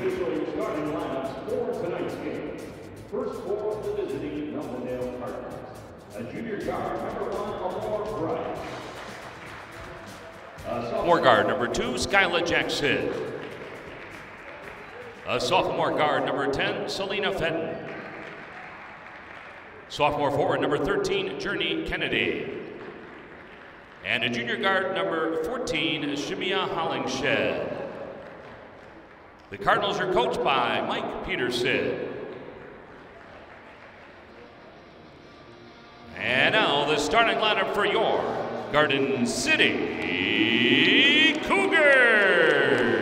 official your starting lineups for tonight's game. First for the visiting Melvindale Cardinals. A junior guard, number 1, Aurora Bryce. Sophomore guard, number 2, Skyla Jackson. A sophomore guard, number 10, Selena Fenton. Sophomore forward, number 13, Journey Kennedy. And a junior guard, number 14, Shemia Hollingshed. The Cardinals are coached by Mike Peterson. And now the starting lineup for your Garden City Cougars.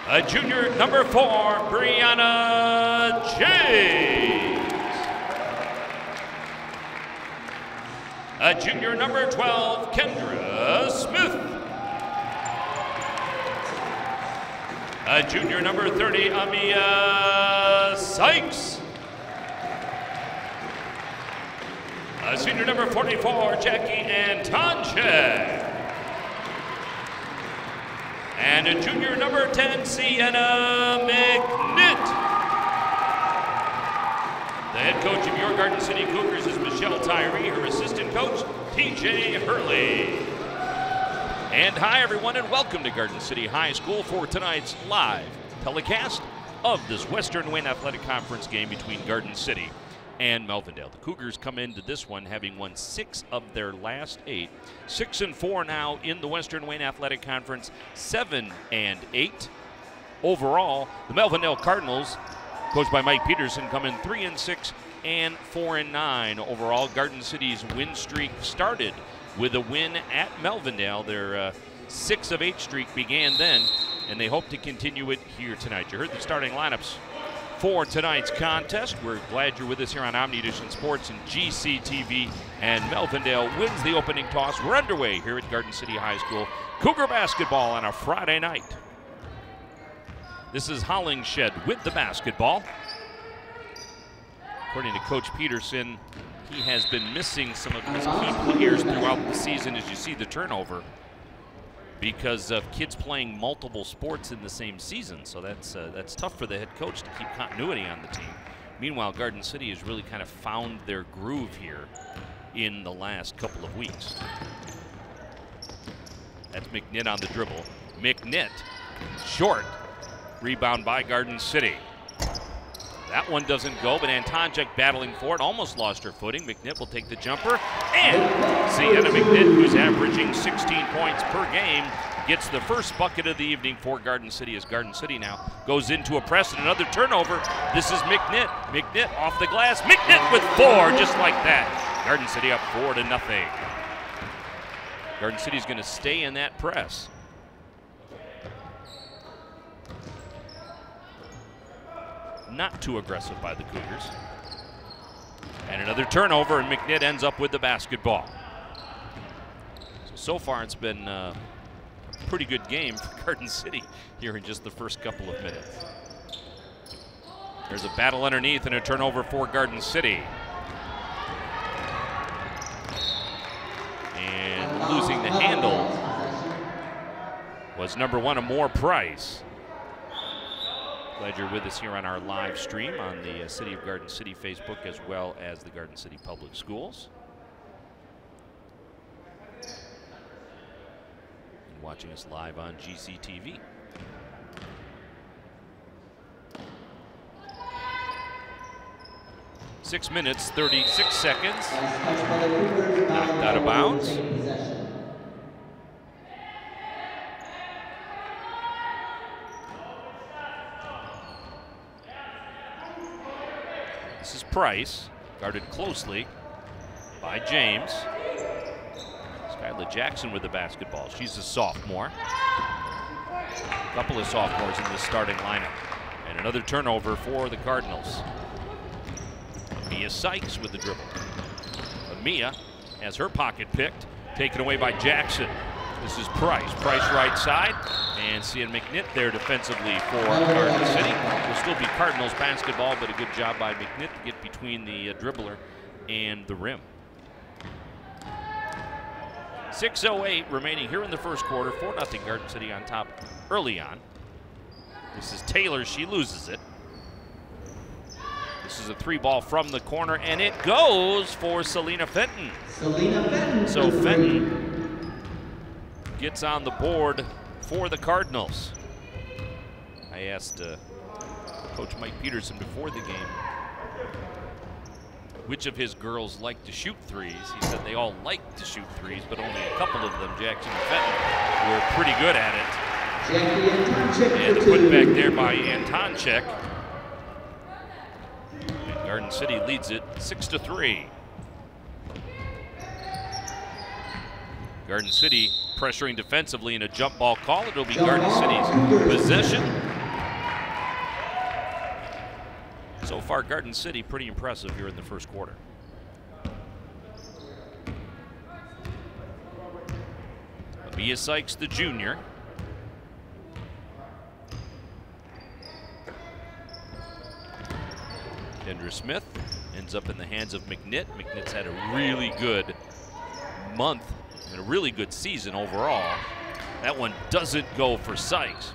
A junior, number 4, Brianna James. A junior, number 12, Kendra Smith. A junior, number 30, Amia Sykes. A senior, number 44, Jackie Antonchek. And a junior, number 10, Sienna McNitt. The head coach of your Garden City Cougars is Michelle Tyree, her assistant coach, TJ Hurley. And hi everyone, and welcome to Garden City High School for tonight's live telecast of this Western Wayne Athletic Conference game between Garden City and Melvindale. The Cougars come into this one having won 6 of their last 8. 6-4 now in the Western Wayne Athletic Conference, 7-8. Overall, the Melvindale Cardinals, coached by Mike Peterson, come in 3-6 and 4-9 overall. Garden City's win streak started with a win at Melvindale. Their 6 of 8 streak began then, and they hope to continue it here tonight. You heard the starting lineups for tonight's contest. We're glad you're with us here on Omni Edition Sports and GCTV. And Melvindale wins the opening toss. We're underway here at Garden City High School. Cougar basketball on a Friday night. This is Hollingshed with the basketball. According to Coach Peterson, he has been missing some of his key players throughout the season, as you see the turnover, because of kids playing multiple sports in the same season. So that's tough for the head coach to keep continuity on the team. Meanwhile, Garden City has really kind of found their groove here in the last couple of weeks. That's McNitt on the dribble. McNitt, short. Rebound by Garden City. That one doesn't go, but Antonchek battling for it, almost lost her footing. McNitt will take the jumper, and Sienna McNitt, who's averaging 16 points per game, gets the first bucket of the evening for Garden City, as Garden City now goes into a press and another turnover. This is McNitt. McNitt off the glass. McNitt with 4, just like that. Garden City up 4-0. Garden City's going to stay in that press. Not too aggressive by the Cougars. And another turnover, and McNitt ends up with the basketball. So far it's been a pretty good game for Garden City here in just the first couple of minutes. There's a battle underneath and a turnover for Garden City. And losing the handle was number 1, Amore Price. Glad you're with us here on our live stream on the City of Garden City Facebook, as well as the Garden City Public Schools. And watching us live on GCTV. Six minutes, 36 seconds. Knocked out of bounds. This is Price, guarded closely by James. Skyla Jackson with the basketball. She's a sophomore. A couple of sophomores in this starting lineup. And another turnover for the Cardinals. Amia Sykes with the dribble. Amia has her pocket picked, taken away by Jackson. This is Price. Price right side. And Sienna McNitt there defensively for Garden City. Will still be Cardinals basketball, but a good job by McNitt to get between the dribbler and the rim. 6:08 remaining here in the first quarter. 4-0 Garden City on top early on. This is Taylor. She loses it. This is a 3-ball from the corner, and it goes for Selena Fenton. So Fenton gets on the board for the Cardinals. I asked Coach Mike Peterson before the game which of his girls like to shoot threes. He said they all like to shoot threes, but only a couple of them, Jackson and Fenton, were pretty good at it. And the putback there by Antonchek. And Garden City leads it 6-3. Garden City pressuring defensively in a jump ball call. It'll be Garden City's possession. So far, Garden City pretty impressive here in the first quarter. Mia Sykes, the junior. Kendra Smith ends up in the hands of McNitt. McNitt's had a really good month and a really good season overall. That one doesn't go for Sykes,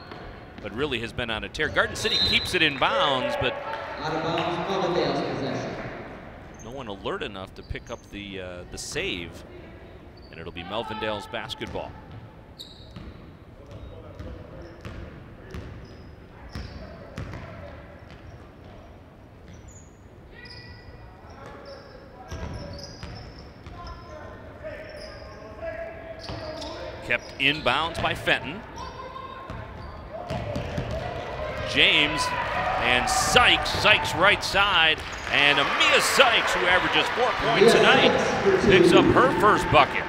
but really has been on a tear. Garden City keeps it in bounds, but out of bounds, Melvindale's possession. No one alert enough to pick up the save, and it'll be Melvindale's basketball. Kept in bounds by Fenton. James and Sykes right side, and Amia Sykes, who averages 4 points a night, picks up her first bucket.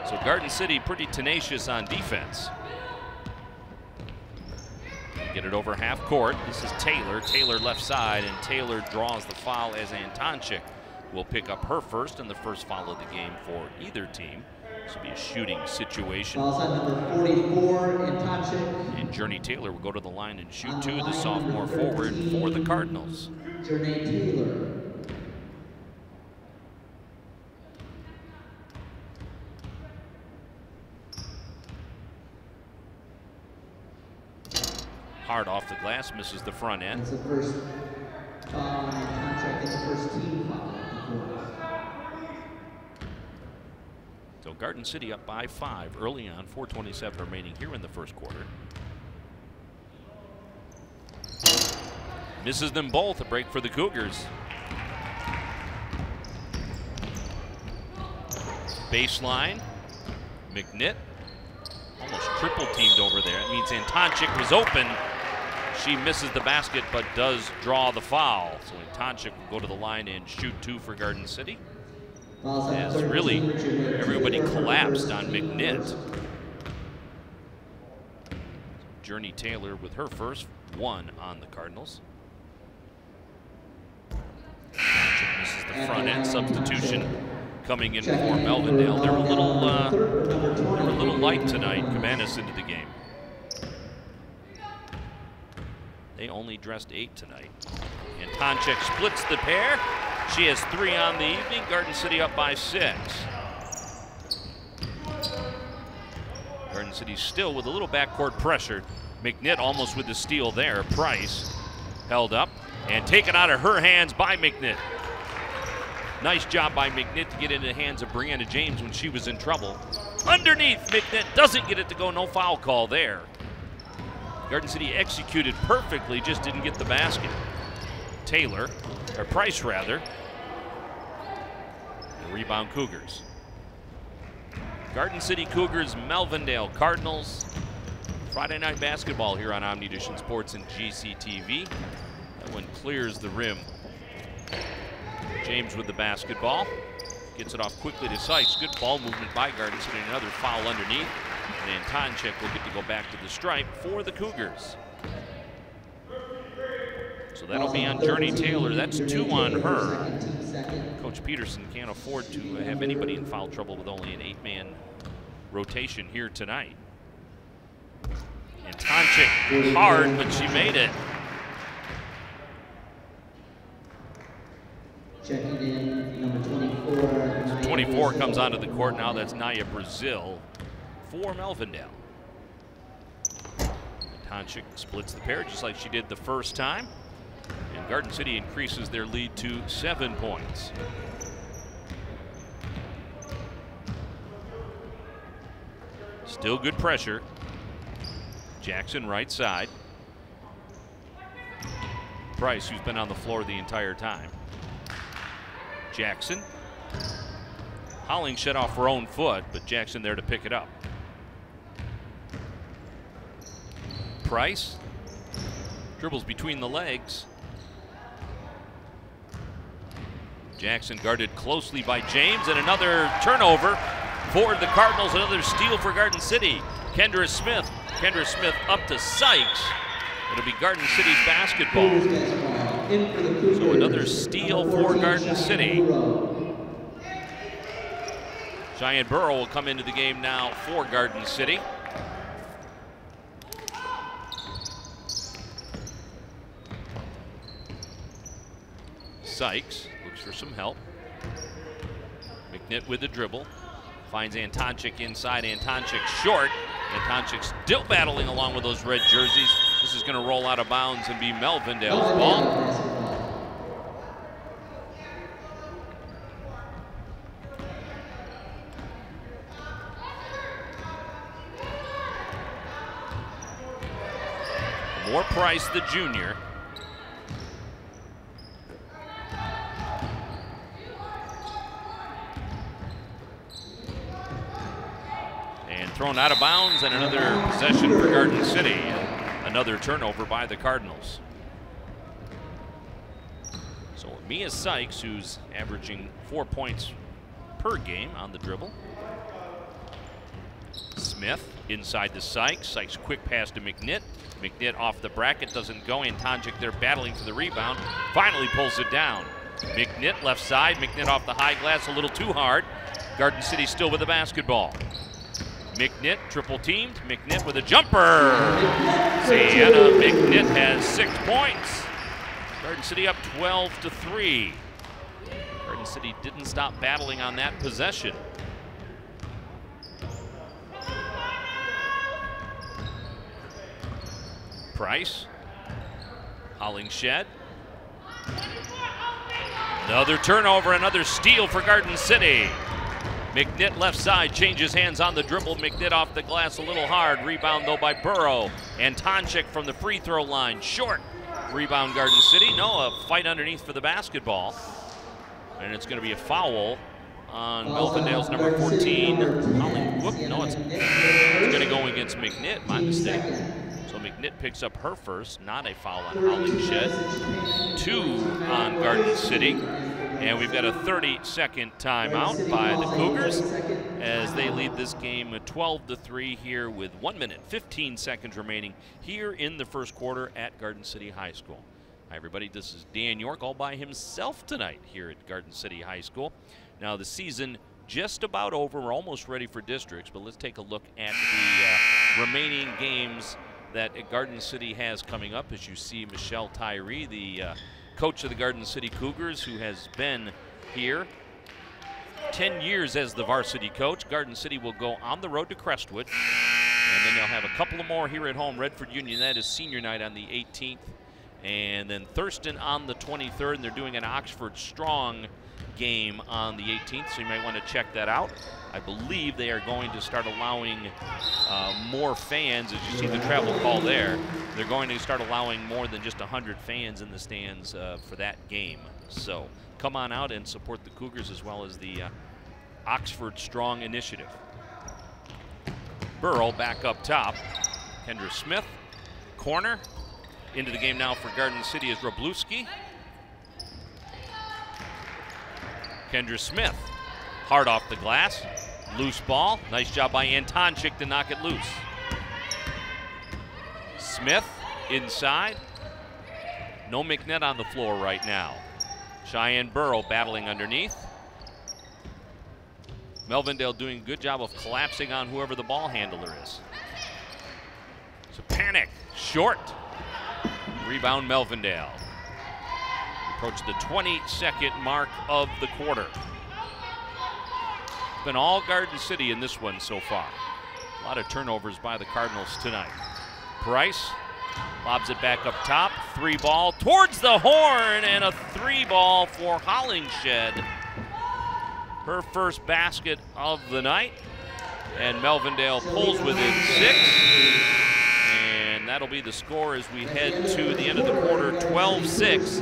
So Garden City pretty tenacious on defense. Get it over half court. This is Taylor. Taylor left side, and Taylor draws the foul as Antonchik will pick up her first and the first foul of the game for either team. This will be a shooting situation. Fouls on number 44, Antonchik. And Journey Taylor will go to the line and shoot two, the sophomore forward for the Cardinals. Journey Taylor. Hard off the glass, misses the front end. It's the first foul on Antonchik. It's the first team foul. So Garden City up by 5 early on, 4:27 remaining here in the first quarter. Misses them both, a break for the Cougars. Baseline, McNitt, almost triple teamed over there. It means Antonchik was open. She misses the basket, but does draw the foul. So Antonchik will go to the line and shoot two for Garden City. As really everybody collapsed on McNitt. Journey Taylor with her first one on the Cardinals. Misses the front end substitution coming in for Melvindale. They're a little light tonight. Cabanas into the game. They only dressed 8 tonight. And Antonchik splits the pair. She has 3 on the evening. Garden City up by 6. Garden City still with a little backcourt pressure. McNitt almost with the steal there. Price held up and taken out of her hands by McNitt. Nice job by McNitt to get into the hands of Brianna James when she was in trouble. Underneath, McNitt doesn't get it to go. No foul call there. Garden City executed perfectly, just didn't get the basket. Taylor, or Price rather. The rebound Cougars. Garden City Cougars, Melvindale Cardinals. Friday night basketball here on Omnidition Sports and GCTV. That one clears the rim. James with the basketball. Gets it off quickly to Sykes. Good ball movement by Garden City. Another foul underneath. And Antonchik will get to go back to the stripe for the Cougars. So that'll be on Journey Taylor. That's 2 on her. Coach Peterson can't afford to have anybody in foul trouble with only an 8-man rotation here tonight. Antonchik hard, but she made it. Checking in, number 24. 24 comes onto the court now. That's Naya Brazil for Melvindale. Tonchik splits the pair just like she did the first time. And Garden City increases their lead to 7 points. Still good pressure. Jackson right side. Price, who's been on the floor the entire time. Jackson. Holling shut off her own foot, but Jackson there to pick it up. Price dribbles between the legs. Jackson guarded closely by James, and another turnover for the Cardinals. Another steal for Garden City. Kendra Smith. Kendra Smith up to Sykes. It'll be Garden City's basketball. So another steal for Garden City. Cheyenne Burrow will come into the game now for Garden City. Sykes looks for some help. McNitt with the dribble. Finds Antonchik inside. Antonchik short. Antonchik still battling along with those red jerseys. This is going to roll out of bounds and be Melvindale's ball. More Price, the junior. And thrown out of bounds, and another possession for Garden City. Another turnover by the Cardinals. So Mia Sykes, who's averaging 4 points per game on the dribble. Smith inside to Sykes. Sykes quick pass to McNitt. McNitt off the bracket, doesn't go. Antonchik there battling for the rebound. Finally pulls it down. McNitt left side. McNitt off the high glass a little too hard. Garden City still with the basketball. McNitt triple teamed. McNitt with a jumper. Sienna McNitt has 6 points. Garden City up 12-3. Garden City didn't stop battling on that possession. Price. Hollingshed. Another turnover, another steal for Garden City. McNitt left side, changes hands on the dribble. McNitt off the glass a little hard. Rebound though by Burrow. And Tonchik from the free throw line. Short. Rebound Garden City. No, a fight underneath for the basketball. And it's going to be a foul on Melvindale's number 14. Whoop, no, it's going to go against McNitt, my mistake. So McNitt picks up her first, not a foul on Hollingshed. 2 on Garden City. And we've got a 30-second timeout by the Cougars as they lead this game 12-3 here with 1 minute, 15 seconds remaining here in the first quarter at Garden City High School. Hi, everybody. This is Dan York all by himself tonight here at Garden City High School. Now, the season just about over. We're almost ready for districts, but let's take a look at the remaining games that Garden City has coming up. As you see, Michelle Tyree, the coach of the Garden City Cougars, who has been here 10 years as the varsity coach. Garden City will go on the road to Crestwood, and then they'll have a couple of more here at home. Redford Union, that is senior night on the 18th, and then Thurston on the 23rd, and they're doing an Oxford Strong game on the 18th, so you might want to check that out. I believe they are going to start allowing more fans. As you see the travel call there, they're going to start allowing more than just 100 fans in the stands for that game. So come on out and support the Cougars as well as the Oxford Strong initiative. Burrow back up top. Kendra Smith, corner. Into the game now for Garden City is Robluski. Kendra Smith, hard off the glass, loose ball. Nice job by Antonchik to knock it loose. Smith inside. No McNitt on the floor right now. Cheyenne Burrow battling underneath. Melvindale doing a good job of collapsing on whoever the ball handler is. So panic, short. Rebound Melvindale. Approach the 22nd mark of the quarter. been all Garden City in this one so far. A lot of turnovers by the Cardinals tonight. Price lobs it back up top. 3-ball towards the horn, and a 3-ball for Hollingshed. Her first basket of the night. And Melvindale pulls within 6. And that'll be the score as we head to the end of the quarter. 12-6.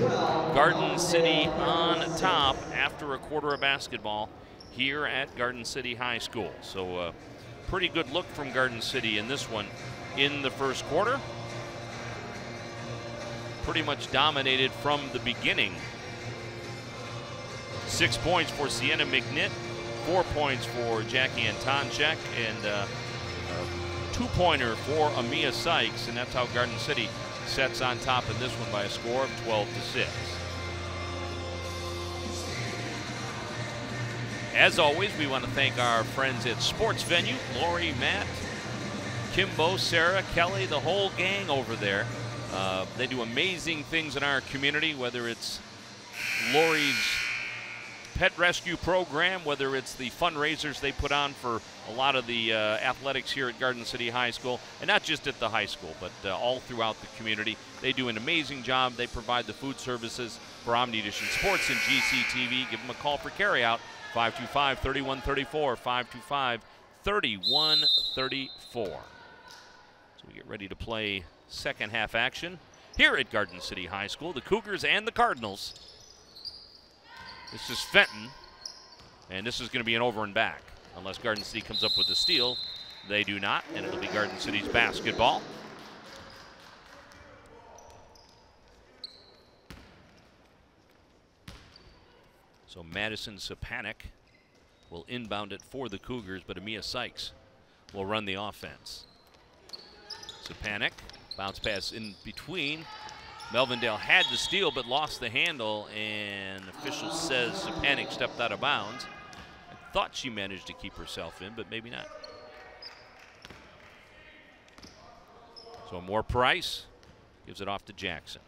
Garden City on top after a quarter of basketball here at Garden City High School. So pretty good look from Garden City in this one in the first quarter. Pretty much dominated from the beginning. 6 points for Sienna McNitt, 4 points for Jackie Antonchek, and a 2-pointer for Amia Sykes, and that's how Garden City sets on top in this one by a score of 12-6. As always, we want to thank our friends at Sports Venue, Lori, Matt, Kimbo, Sarah, Kelly, the whole gang over there. They do amazing things in our community, whether it's Lori's pet rescue program, whether it's the fundraisers they put on for a lot of the athletics here at Garden City High School, and not just at the high school, but all throughout the community. They do an amazing job. They provide the food services for Omni-Edition Sports and GCTV. Give them a call for carryout, 525-3134, 525-3134. So we get ready to play second half action here at Garden City High School. The Cougars and the Cardinals. This is Fenton, and this is going to be an over and back. Unless Garden City comes up with a steal. They do not, and it'll be Garden City's basketball. So Madison Sapanik will inbound it for the Cougars, but Amia Sykes will run the offense. Sapanik, bounce pass in between. Melvindale had the steal but lost the handle, and official says Sapanik stepped out of bounds. I thought she managed to keep herself in, but maybe not. So more Price gives it off to Jackson.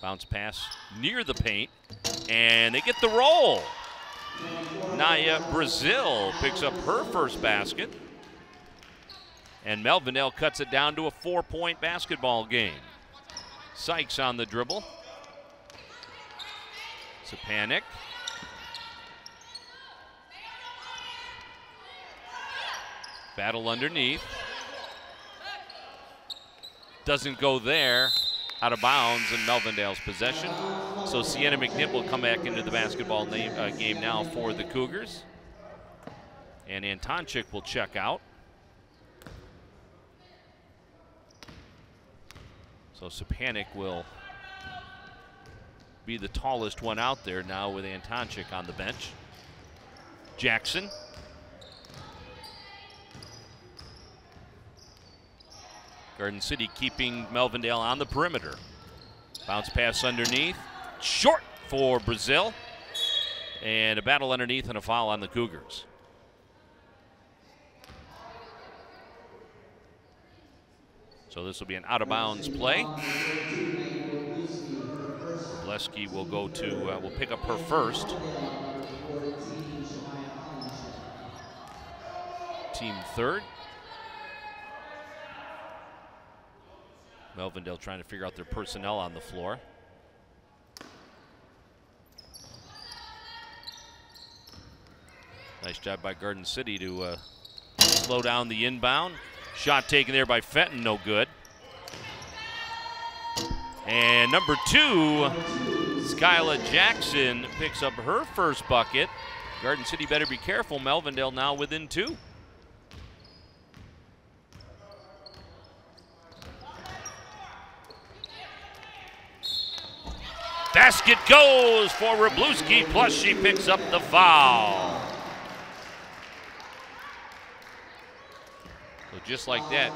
Bounce pass near the paint, and they get the roll. Naya Brazil picks up her first basket, and Melvindale cuts it down to a 4-point basketball game. Sykes on the dribble. Sapanik. Battle underneath. Doesn't go there. Out of bounds in Melvindale's possession. So Sienna McNitt will come back into the basketball game now for the Cougars. And Antonchik will check out. So Sapanik will be the tallest one out there now with Antonchik on the bench. Jackson. Garden City keeping Melvindale on the perimeter. Bounce pass underneath. Short for Brazil. And a battle underneath and a foul on the Cougars. So this will be an out-of-bounds play. Bleski will go to, will pick up her first. Team third. Melvindale trying to figure out their personnel on the floor. Nice job by Garden City to slow down the inbound. Shot taken there by Fenton, no good. And number 2, Skyla Jackson picks up her first bucket. Garden City better be careful. Melvindale now within 2. Basket goes for Wroblewski, plus she picks up the foul. So just like that,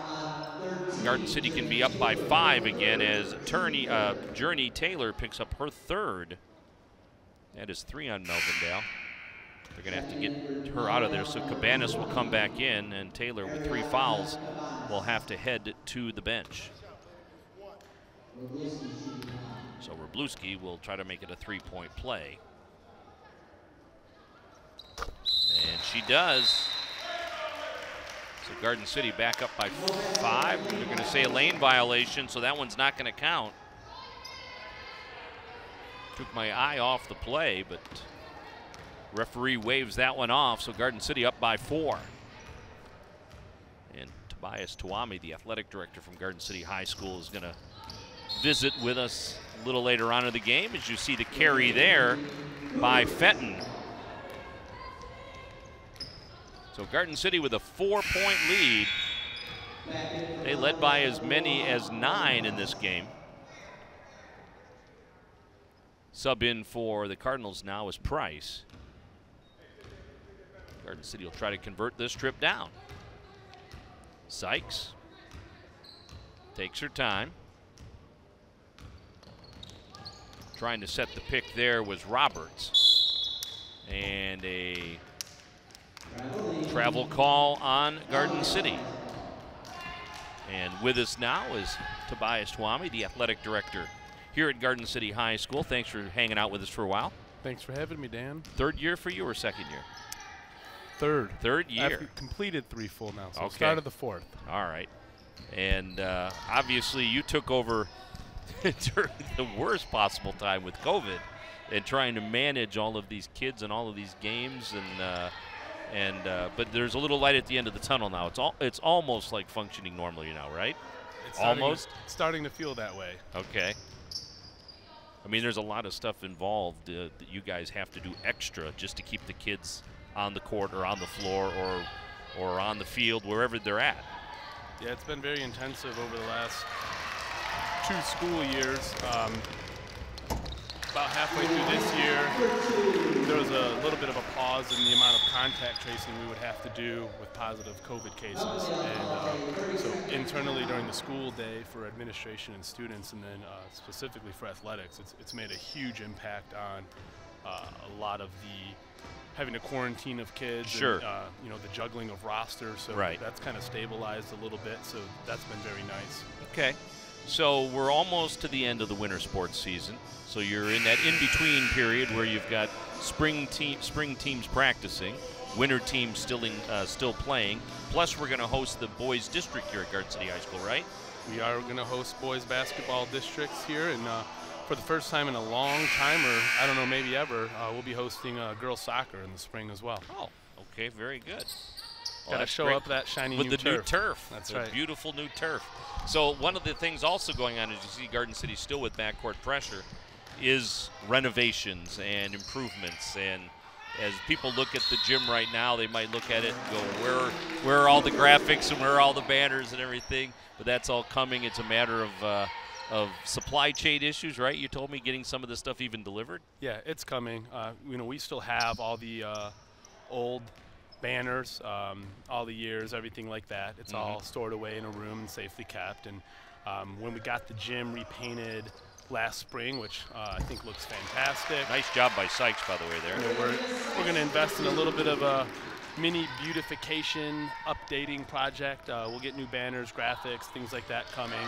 Garden City can be up by 5 again as Journey Taylor picks up her third. That is 3 on Melvindale. They're going to have to get her out of there, so Cabanas will come back in, and Taylor with 3 fouls will have to head to the bench. So Wroblewski will try to make it a 3-point play. And she does. So Garden City back up by 5. They're going to say a lane violation, so that one's not going to count. Took my eye off the play, but referee waves that one off, so Garden City up by 4. And Tobias Tuami, the athletic director from Garden City High School, is going to visit with us a little later on in the game, as you see the carry there by Fenton. So Garden City with a 4-point lead. They led by as many as 9 in this game. Sub in for the Cardinals now is Price. Garden City will try to convert this trip down. Sykes takes her time. Trying to set the pick there was Roberts. And a travel call on Garden City. And with us now is Tobias Tuami, the athletic director here at Garden City High School. Thanks for hanging out with us for a while. Thanks for having me, Dan. 3rd year for you or 2nd year? 3rd. 3rd year. I've completed 3 full now, so okay. Started the 4th. All right. And obviously you took over during the worst possible time with COVID and trying to manage all of these kids and all of these games, but there's a little light at the end of the tunnel now. It's almost like functioning normally now, right? It's almost starting to feel that way. Okay. I mean, there's a lot of stuff involved that you guys have to do extra just to keep the kids on the court or on the floor or on the field, wherever they're at. Yeah, it's been very intensive over the last 2 school years. About halfway through this year, there was a little bit of a pause in the amount of contact tracing we would have to do with positive COVID cases. And so internally during the school day for administration and students, and then specifically for athletics, it's made a huge impact on a lot of the having a quarantine of kids. Sure. And, you know, the juggling of rosters. So right. That's kind of stabilized a little bit. So that's been very nice. Okay. So we're almost to the end of the winter sports season. So you're in that in-between period where you've got spring teams practicing, winter teams still playing. Plus, we're going to host the boys district here at Garden City High School, right? We are going to host boys basketball districts here, and for the first time in a long time, or I don't know, maybe ever, we'll be hosting girls soccer in the spring as well. Oh, okay, very good. Got to show up that shiny with new the new turf. That's the right. Beautiful new turf. So one of the things also going on, as you see Garden City still with backcourt pressure, is renovations and improvements. And as people look at the gym right now, they might look at it and go, where are all the graphics and where are all the banners and everything? But that's all coming. It's a matter of supply chain issues, right? You told me getting some of this stuff even delivered? Yeah, it's coming. You know, we still have all the old banners, all the years, everything like that. It's all stored away in a room and safely kept. And when we got the gym repainted last spring, which I think looks fantastic. Nice job by Sykes, by the way, there. You know, we're going to invest in a little bit of a mini beautification updating project. We'll get new banners, graphics, things like that coming.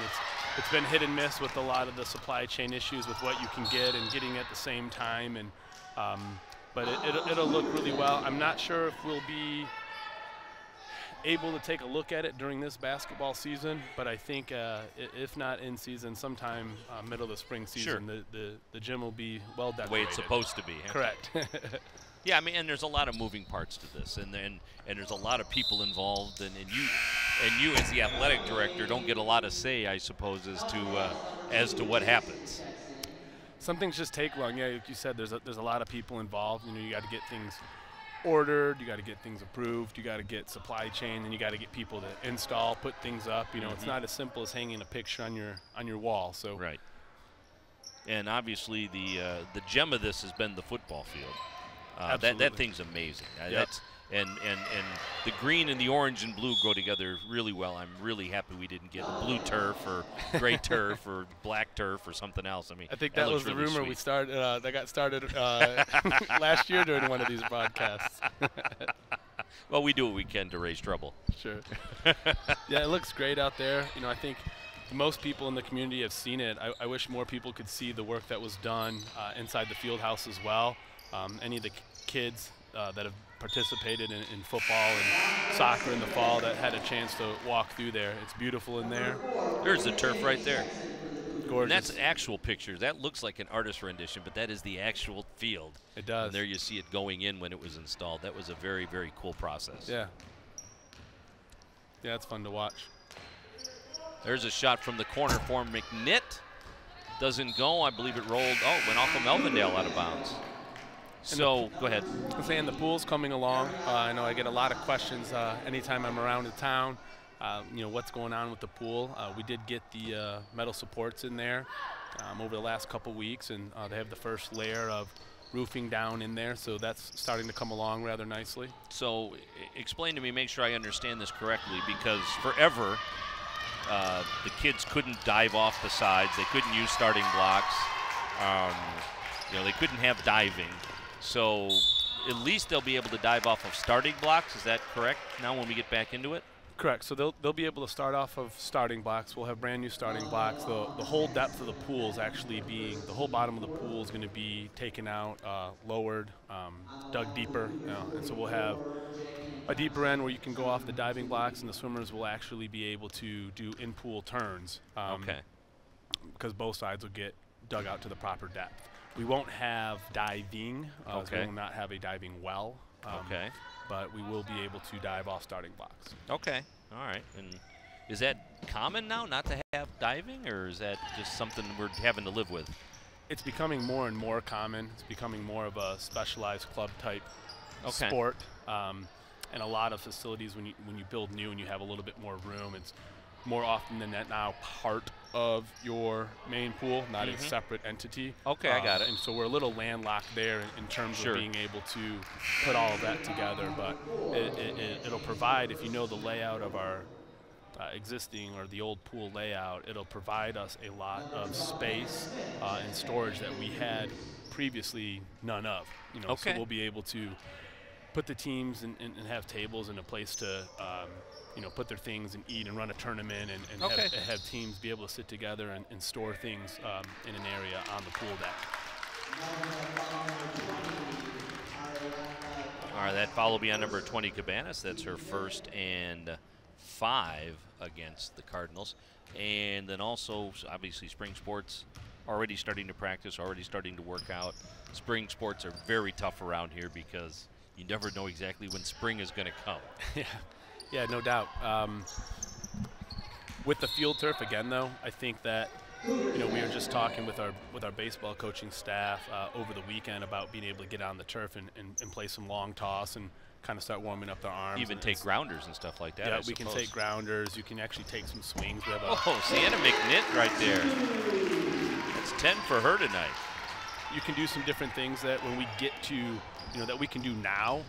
It's been hit and miss with a lot of the supply chain issues with what you can get and getting at the same time. And but it'll look really well. I'm not sure if we'll be able to take a look at it during this basketball season, but I think if not in season, sometime middle of the spring season, sure. the gym will be well decorated. The way it's supposed to be. Huh? Correct. Yeah, I mean, and there's a lot of moving parts to this, and there's a lot of people involved, and you as the athletic director don't get a lot of say, I suppose, as to what happens. Some things just take long. Yeah, like you said, there's a lot of people involved. You know, you got to get things ordered, you got to get things approved, you got to get supply chain, and you got to get people to install, put things up. You know, it's not as simple as hanging a picture on your wall. So right. And obviously, the gem of this has been the football field. That thing's amazing. Yep. And the green and the orange and blue go together really well. I'm really happy we didn't get blue turf or gray turf or black turf or something else. I mean, I think that was the really rumor sweet. We started that got started last year during one of these broadcasts. Well, we do what we can to raise trouble. Sure. Yeah, it looks great out there. You know, I think most people in the community have seen it. I wish more people could see the work that was done inside the field house as well. Any of the kids that have participated in football and soccer in the fall that had a chance to walk through there. It's beautiful in there. There's the turf right there. Gorgeous. And that's actual pictures. That looks like an artist rendition, but that is the actual field. It does. And there you see it going in when it was installed. That was a very, very cool process. Yeah. Yeah, it's fun to watch. There's a shot from the corner for McNitt. Doesn't go. I believe it rolled. Oh, went off of Melvindale out of bounds. So, go ahead. I'm saying the pool's coming along. I know I get a lot of questions anytime I'm around the town. You know, what's going on with the pool. We did get the metal supports in there over the last couple weeks, and they have the first layer of roofing down in there, so that's starting to come along rather nicely. So, explain to me, make sure I understand this correctly, because forever the kids couldn't dive off the sides. They couldn't use starting blocks. You know, they couldn't have diving. So at least they'll be able to dive off of starting blocks. Is that correct now when we get back into it? Correct. So they'll be able to start off of starting blocks. We'll have brand new starting blocks. The whole depth of the pool is actually being, the whole bottom of the pool is going to be taken out, lowered, dug deeper. You know, and so we'll have a deeper end where you can go off the diving blocks, and the swimmers will actually be able to do in-pool turns. Okay. Because both sides will get dug out to the proper depth. We won't have diving. So we will not have a diving well. Okay. But we will be able to dive off starting blocks. Okay. All right. And is that common now, not to have diving, or is that just something we're having to live with? It's becoming more and more common. It's becoming more of a specialized club type sport. And a lot of facilities, when you build new and you have a little bit more room, it's more often than not now part of your main pool, not a separate entity. Okay, I got it. And so we're a little landlocked there in terms of being able to put all of that together. But it'll provide, if you know the layout of our existing or the old pool layout, it'll provide us a lot of space and storage that we had previously none of. You know, so we'll be able to put the teams and have tables and a place to you know, put their things and eat and run a tournament and have teams be able to sit together and store things in an area on the pool deck. All right, that foul will be on number 20, Cabanas. That's her first and 5 against the Cardinals. And then also, obviously, spring sports already starting to practice, already starting to work out. Spring sports are very tough around here because you never know exactly when spring is going to come. Yeah, no doubt. With the field turf again, though, I think that we were just talking with our baseball coaching staff over the weekend about being able to get on the turf and play some long toss and kind of start warming up their arms. Even take grounders and stuff like that. Yeah, we can take grounders. You can actually take some swings. We have Sienna McNitt right there. That's 10 for her tonight. You can do some different things that when we get to, that we can do now.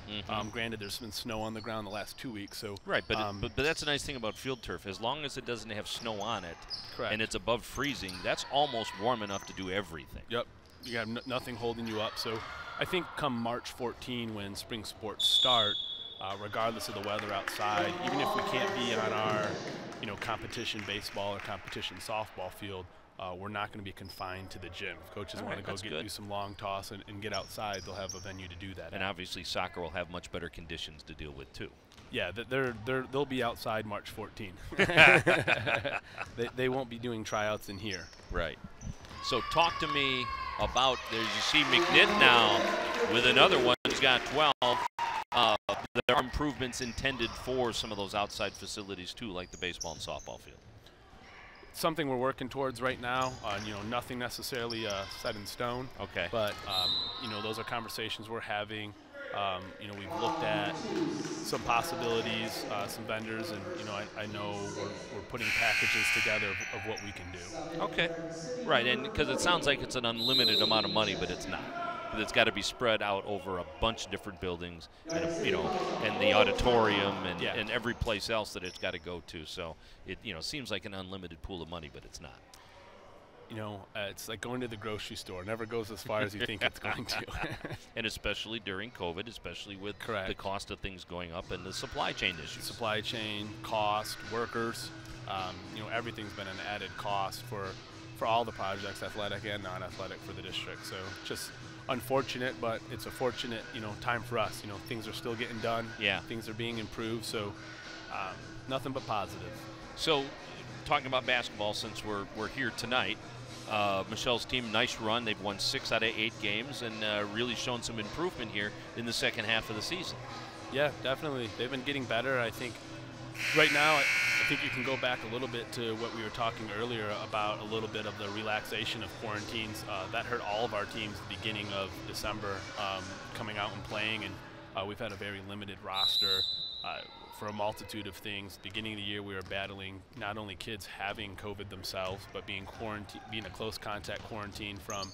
Granted, there's been snow on the ground the last 2 weeks, so right. But that's a nice thing about field turf. As long as it doesn't have snow on it, and it's above freezing, that's almost warm enough to do everything. Yep, you have nothing holding you up. So I think come March 14, when spring sports start, regardless of the weather outside, even if we can't be on our competition baseball or competition softball field, we're not going to be confined to the gym. If coaches want to go get you some long toss and get outside, they'll have a venue to do that. And obviously soccer will have much better conditions to deal with too. Yeah, they'll be outside March 14. They won't be doing tryouts in here. Right. So talk to me about, there you see McNitt now with another one. He's got 12. There are improvements intended for some of those outside facilities too, like the baseball and softball field. Something we're working towards right now. Nothing necessarily set in stone. Okay. But those are conversations we're having. We've looked at some possibilities, some vendors, and I know we're putting packages together of what we can do. Okay. Right, and because it sounds like it's an unlimited amount of money, but it's not. It's got to be spread out over a bunch of different buildings, and and the auditorium and every place else that it's got to go to. So it seems like an unlimited pool of money, but it's not. It's like going to the grocery store. It never goes as far as you think it's going to. And especially during COVID, especially with the cost of things going up and the supply chain issues. Supply chain, cost, workers. You know, everything's been an added cost for all the projects, athletic and non-athletic, for the district. So just unfortunate, but it's a fortunate, you know, time for us. You know, things are still getting done. Yeah. Things are being improved. So nothing but positive. So, talking about basketball, since we're here tonight, Michelle's team, nice run. They've won 6 out of 8 games and really shown some improvement here in the second half of the season. Yeah, definitely. They've been getting better. I think right now, I think you can go back a little bit to what we were talking earlier about a little bit of the relaxation of quarantines. That hurt all of our teams at the beginning of December, coming out and playing, and we've had a very limited roster for a multitude of things. Beginning of the year, we were battling not only kids having COVID themselves, but being a close contact quarantine from,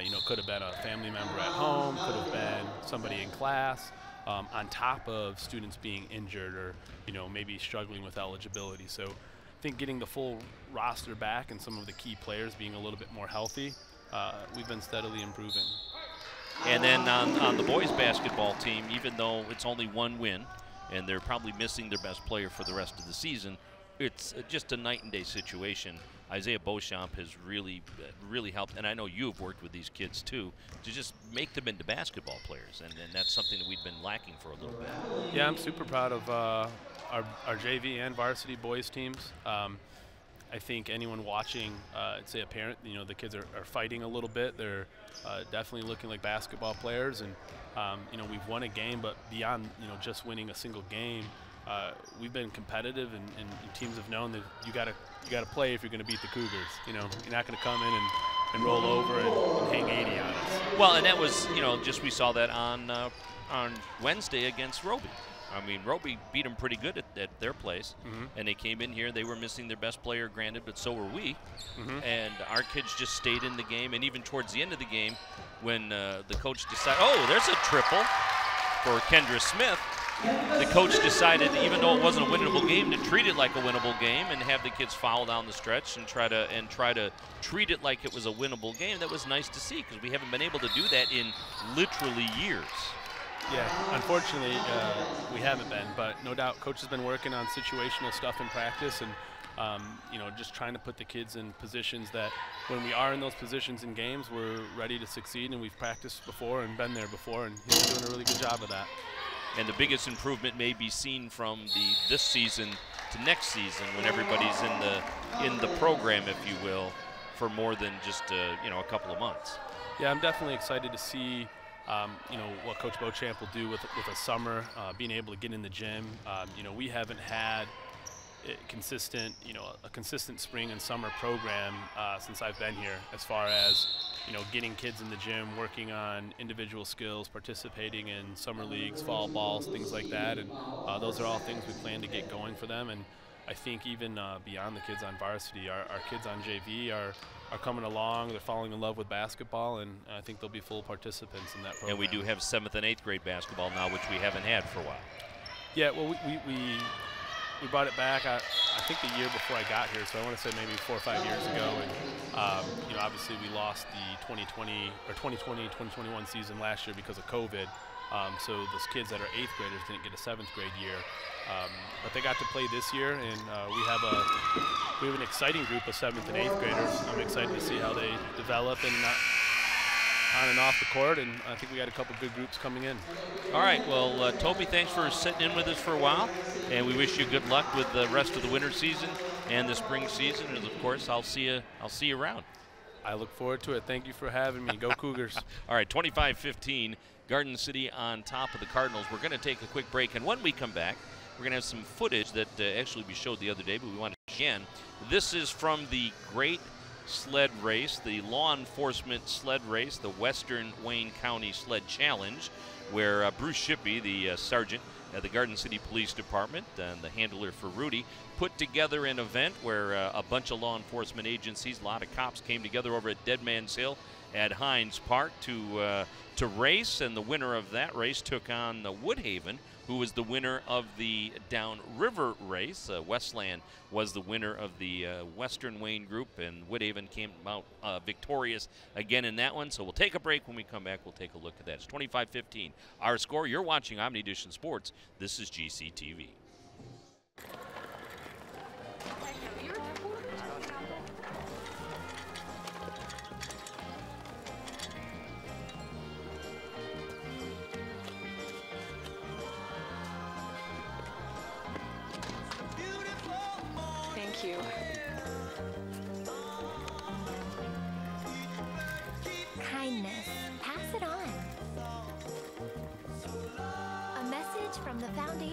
you know, could have been a family member at home, could have been somebody in class, on top of students being injured or, you know, maybe struggling with eligibility. So I think getting the full roster back and some of the key players being a little bit more healthy, we've been steadily improving. And then on the boys basketball team, even though it's only 1 win, and they're probably missing their best player for the rest of the season, it's just a night and day situation. Isaiah Beauchamp has really helped, and I know you have worked with these kids too, to just make them into basketball players, and that's something that we've been lacking for a little bit. Yeah, I'm super proud of our JV and varsity boys teams. I think anyone watching, I'd say a parent, you know, the kids are fighting a little bit. They're definitely looking like basketball players, and you know, we've won a game, but beyond, you know, just winning a single game, we've been competitive, and teams have known that you gotta play if you're going to beat the Cougars. You know, you're not going to come in and roll over and hang 80 on us. Well, and that was, you know, just we saw that on Wednesday against Roby. I mean, Roby beat them pretty good at their place, and they came in here. They were missing their best player, granted, but so were we. And our kids just stayed in the game, and even towards the end of the game, when the coach decided, oh, there's a triple for Kendra Smith, the coach decided, even though it wasn't a winnable game, to treat it like a winnable game and have the kids foul down the stretch and try to treat it like it was a winnable game. That was nice to see, because we haven't been able to do that in literally years. Yeah, unfortunately, we haven't been, but no doubt Coach has been working on situational stuff in practice, and you know, just trying to put the kids in positions that when we are in those positions in games, we're ready to succeed, and we've practiced before and been there before, and he's been doing a really good job of that. And the biggest improvement may be seen from this season to next season, when everybody's in the program, if you will, for more than just you know, a couple of months. Yeah, I'm definitely excited to see you know, what Coach Beauchamp will do with a summer, being able to get in the gym. You know, we haven't had a consistent spring and summer program since I've been here, as far as, you know, getting kids in the gym, working on individual skills, participating in summer leagues, fall balls, things like that. And those are all things we plan to get going for them. And I think even beyond the kids on varsity, our kids on JV are coming along. They're falling in love with basketball, and I think they'll be full participants in that program. And we do have 7th and 8th grade basketball now, which we haven't had for a while. Yeah, well, we brought it back, I think the year before I got here, so I want to say maybe 4 or 5 years ago. And you know, obviously we lost the 2020-2021 season last year because of COVID. So those kids that are 8th graders didn't get a 7th grade year, but they got to play this year, and we have an exciting group of 7th and 8th graders. I'm excited to see how they develop and on and off the court, and I think we got a couple good groups coming in. All right, well, Toby, thanks for sitting in with us for a while, and we wish you good luck with the rest of the winter season and the spring season, and of course, I'll see you around. I look forward to it. Thank you for having me. Go Cougars. All right, 25-15, Garden City on top of the Cardinals. We're going to take a quick break, and when we come back, we're going to have some footage that actually we showed the other day, but we want to again. This is from the great sled race, the law enforcement sled race, the Western Wayne County Sled Challenge, where Bruce Shippey, the sergeant at the Garden City Police Department and the handler for Rudy, put together an event where a bunch of law enforcement agencies, a lot of cops came together over at Dead Man's Hill at Hines Park to race, and the winner of that race took on Woodhaven, who was the winner of the downriver race. Westland was the winner of the Western Wayne group, and Woodhaven came out victorious again in that one. So we'll take a break. When we come back, we'll take a look at that. It's 25-15. Our score. You're watching Omni Edition Sports. This is GCTV.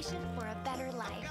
foundation for a better life.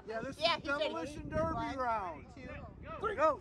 Yeah, this is Demolition Derby round. 1, 2, 3, go!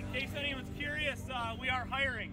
In case anyone's curious, we are hiring.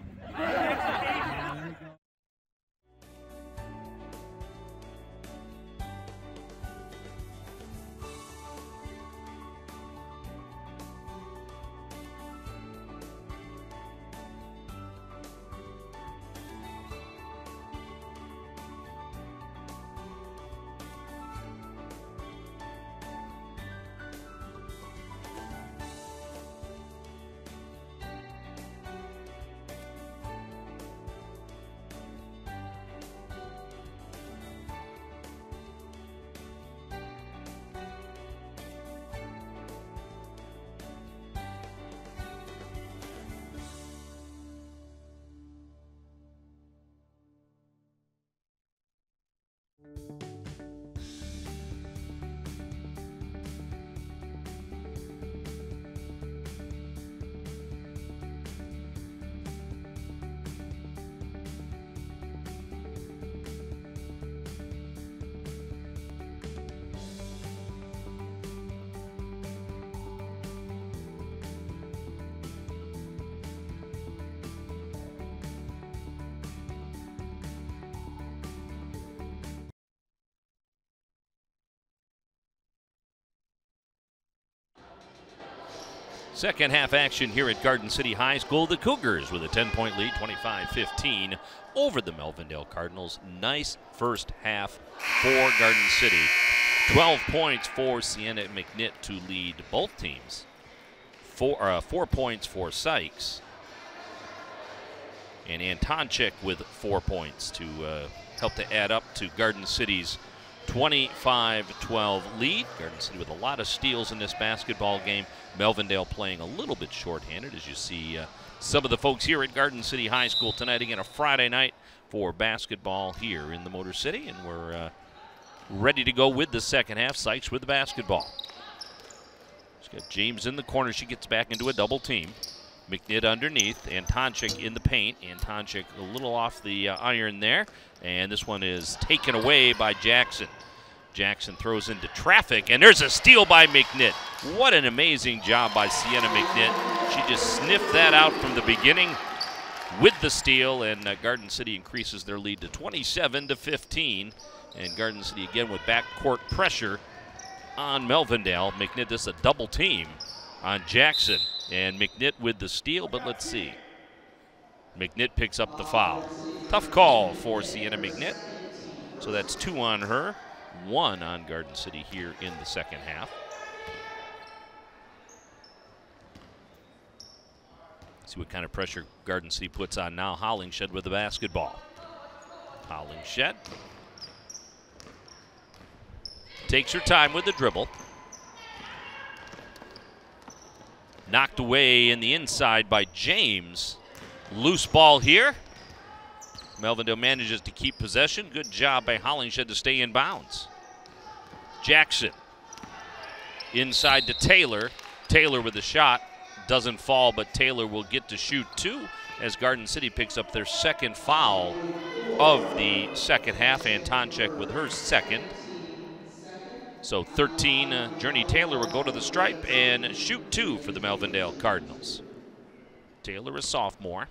Second half action here at Garden City High School. The Cougars with a 10-point lead, 25-15 over the Melvindale Cardinals. Nice first half for Garden City. 12 points for Sienna McNitt to lead both teams. 4 points for Sykes. And Antonchik with 4 points to help to add up to Garden City's 25-12 lead. Garden City with a lot of steals in this basketball game. Melvindale playing a little bit shorthanded, as you see some of the folks here at Garden City High School tonight. Again, a Friday night for basketball here in the Motor City, and we're ready to go with the second half. Sykes with the basketball. She's got James in the corner. She gets back into a double team. McNitt underneath, Antonchik in the paint. Antonchik a little off the iron there, and this one is taken away by Jackson. Jackson throws into traffic, and there's a steal by McNitt. What an amazing job by Sienna McNitt. She just sniffed that out from the beginning with the steal, and Garden City increases their lead to 27-15. And Garden City again with backcourt pressure on Melvindale. McNitt, this is a double team on Jackson, and McNitt with the steal, but let's see. McNitt picks up the foul. Tough call for Sienna McNitt. So that's 2 on her, 1 on Garden City here in the second half. See what kind of pressure Garden City puts on now. Hollingshed with the basketball. Hollingshed takes her time with the dribble. Knocked away in the inside by James. Loose ball here. Melvindale manages to keep possession. Good job by Hollingshed to stay in bounds. Jackson inside to Taylor. Taylor with a shot. Doesn't fall, but Taylor will get to shoot two as Garden City picks up their second foul of the second half. Antonchek with her second. So 13, Journey Taylor will go to the stripe and shoot two for the Melvindale Cardinals. Taylor, a sophomore.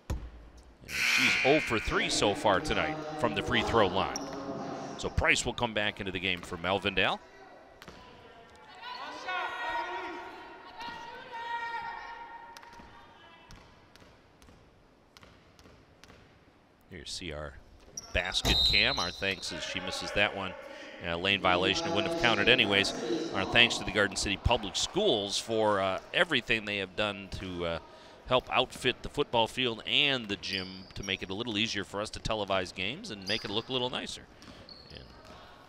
And she's 0 for 3 so far tonight from the free throw line. So Price will come back into the game for Melvindale. Here you see our basket cam. Our thanks as she misses that one. Lane violation, it wouldn't have counted anyways. Our thanks to the Garden City Public Schools for everything they have done to help outfit the football field and the gym to make it a little easier for us to televise games and make it look a little nicer. And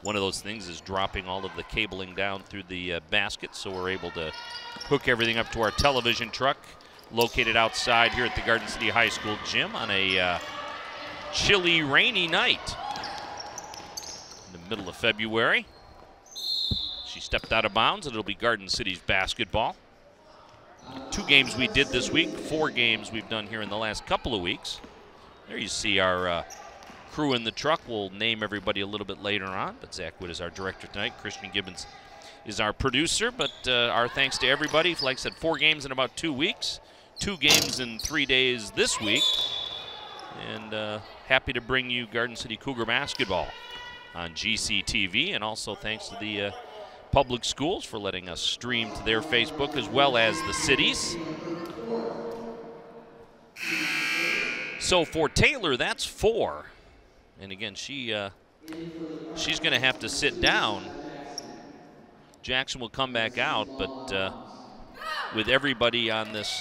one of those things is dropping all of the cabling down through the basket, so we're able to hook everything up to our television truck located outside here at the Garden City High School gym on a chilly, rainy night in the middle of February. She stepped out of bounds, and it'll be Garden City's basketball. 2 games we did this week, 4 games we've done here in the last couple of weeks. There you see our crew in the truck. We'll name everybody a little bit later on, but Zach Witt is our director tonight. Christian Gibbons is our producer, but our thanks to everybody. Like I said, 4 games in about 2 weeks, 2 games in 3 days this week. And happy to bring you Garden City Cougar basketball on GCTV, and also thanks to the public schools for letting us stream to their Facebook as well as the cities. So for Taylor, that's 4. And again, she's going to have to sit down. Jackson will come back out, but with everybody on this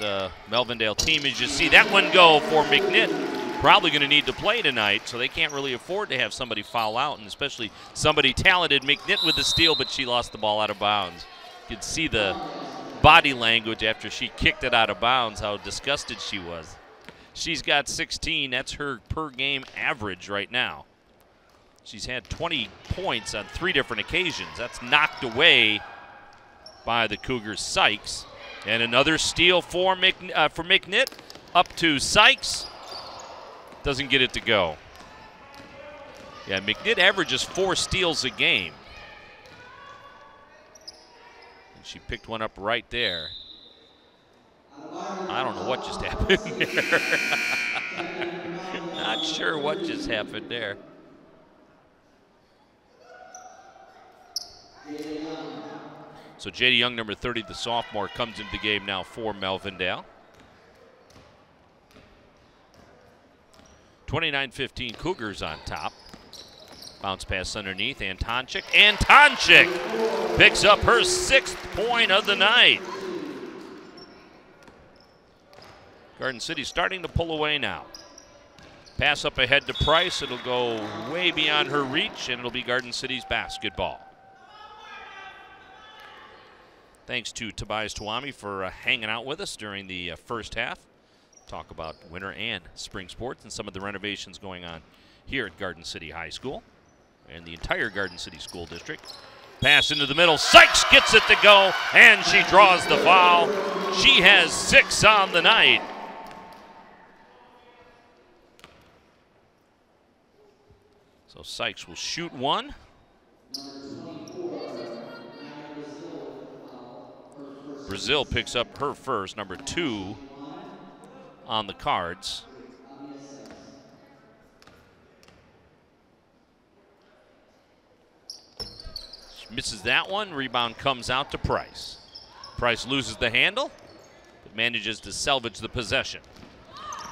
Melvindale team, as you see that one go for McNitt. Probably going to need to play tonight, so they can't really afford to have somebody foul out, and especially somebody talented. McNitt with the steal, but she lost the ball out of bounds. You could see the body language after she kicked it out of bounds, how disgusted she was. She's got 16. That's her per-game average right now. She's had 20 points on 3 different occasions. That's knocked away by the Cougars' Sykes. And another steal for McNitt. Up to Sykes. Doesn't get it to go. Yeah, McNitt averages 4 steals a game. And she picked one up right there. I don't know what just happened there. Not sure what just happened there. So J.D. Young, number 30, the sophomore, comes into the game now for Melvindale. 29-15 Cougars on top. Bounce pass underneath, Antonchek. Antonchek picks up her 6th point of the night. Garden City starting to pull away now. Pass up ahead to Price. It'll go way beyond her reach, and it'll be Garden City's basketball. Thanks to Tobias Tuami for hanging out with us during the first half. Talk about winter and spring sports and some of the renovations going on here at Garden City High School and the entire Garden City School District. Pass into the middle. Sykes gets it to go, and she draws the foul. She has 6 on the night. So Sykes will shoot 1. Brazil picks up her first, number 2 on the cards. She misses that one. Rebound comes out to Price. Price loses the handle, but manages to salvage the possession.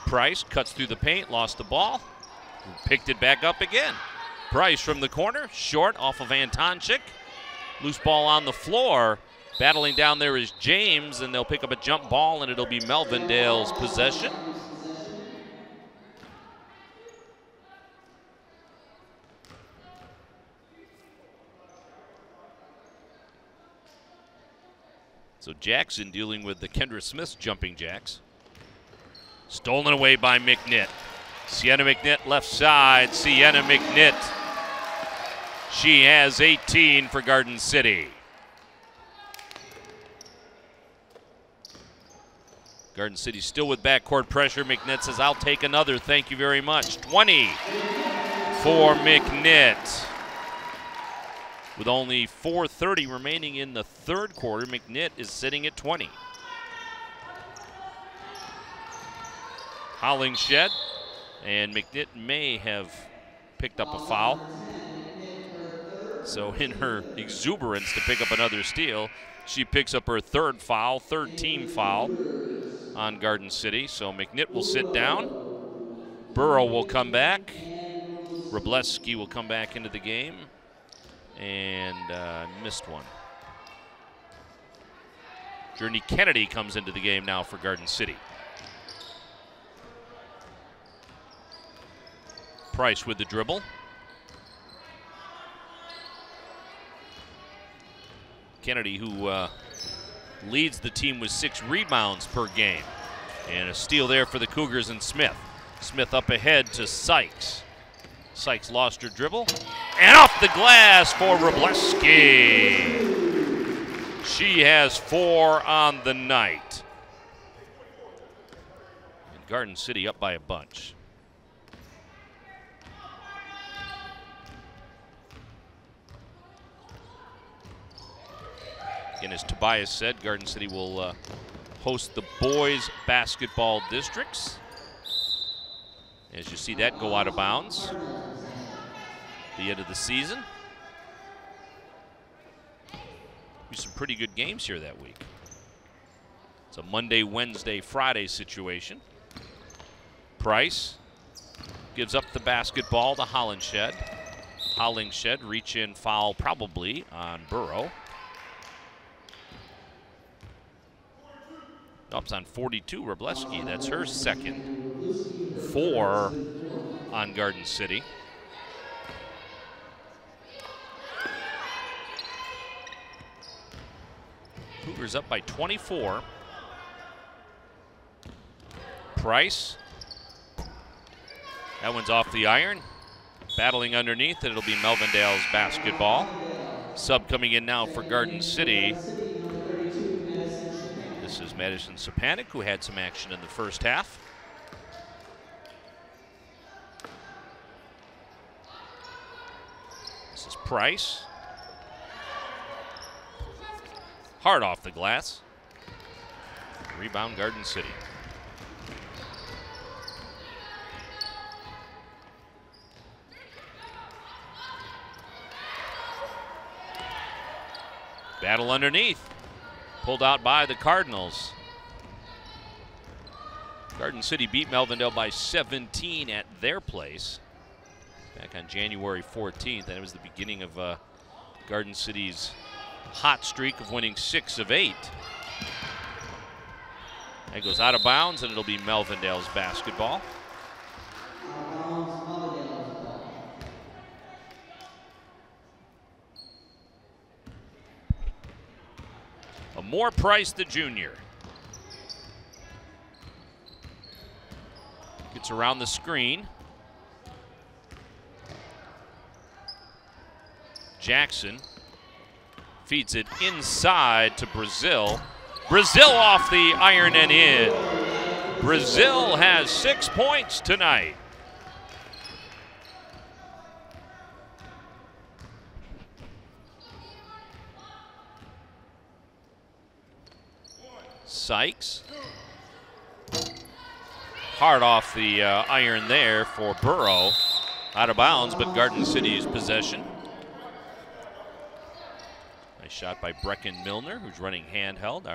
Price cuts through the paint, lost the ball, picked it back up again. Price from the corner, short off of Antonchek. Loose ball on the floor. Battling down there is James, and they'll pick up a jump ball, and it'll be Melvindale's possession. So Jackson dealing with the Kendra Smith's jumping jacks. Stolen away by McNitt. Sienna McNitt left side. Sienna McNitt. She has 18 for Garden City. Garden City still with backcourt pressure. McNitt says, I'll take another, thank you very much. 20 for McNitt. With only 4:30 remaining in the third quarter, McNitt is sitting at 20. Hollingshed, and McNitt may have picked up a foul. So in her exuberance to pick up another steal, she picks up her third foul, third team foul on Garden City. So McNitt will sit down. Burrow will come back. Robleski will come back into the game. And missed one. Journey Kennedy comes into the game now for Garden City. Price with the dribble. Kennedy, who leads the team with 6 rebounds per game. And a steal there for the Cougars and Smith. Smith up ahead to Sykes. Sykes lost her dribble. And off the glass for Robleski. She has 4 on the night. And Garden City up by a bunch. Again, as Tobias said, Garden City will host the boys basketball districts. As you see that go out of bounds. The end of the season. Be some pretty good games here that week. It's a Monday, Wednesday, Friday situation. Price gives up the basketball to Hollingshed. Hollingshed reach in foul probably on Burrow. Ups on 42, Robleski. That's her second. 4 on Garden City. Cougars up by 24. Price. That one's off the iron. Battling underneath, and it'll be Melvindale's basketball. Sub coming in now for Garden City. This is Madison Sapanic, who had some action in the first half. This is Price. Hard off the glass. Rebound Garden City. Battle underneath. Pulled out by the Cardinals. Garden City beat Melvindale by 17 at their place back on January 14th, and it was the beginning of Garden City's hot streak of winning 6 of 8. That goes out of bounds, and it'll be Melvindale's basketball. Amore Price, the junior. Gets around the screen. Jackson feeds it inside to Brazil. Brazil off the iron and in. Brazil has 6 points tonight. Sykes. Hard off the iron there for Burrow. Out of bounds, but Garden City's possession. Nice shot by Brecken Milner, who's running handheld.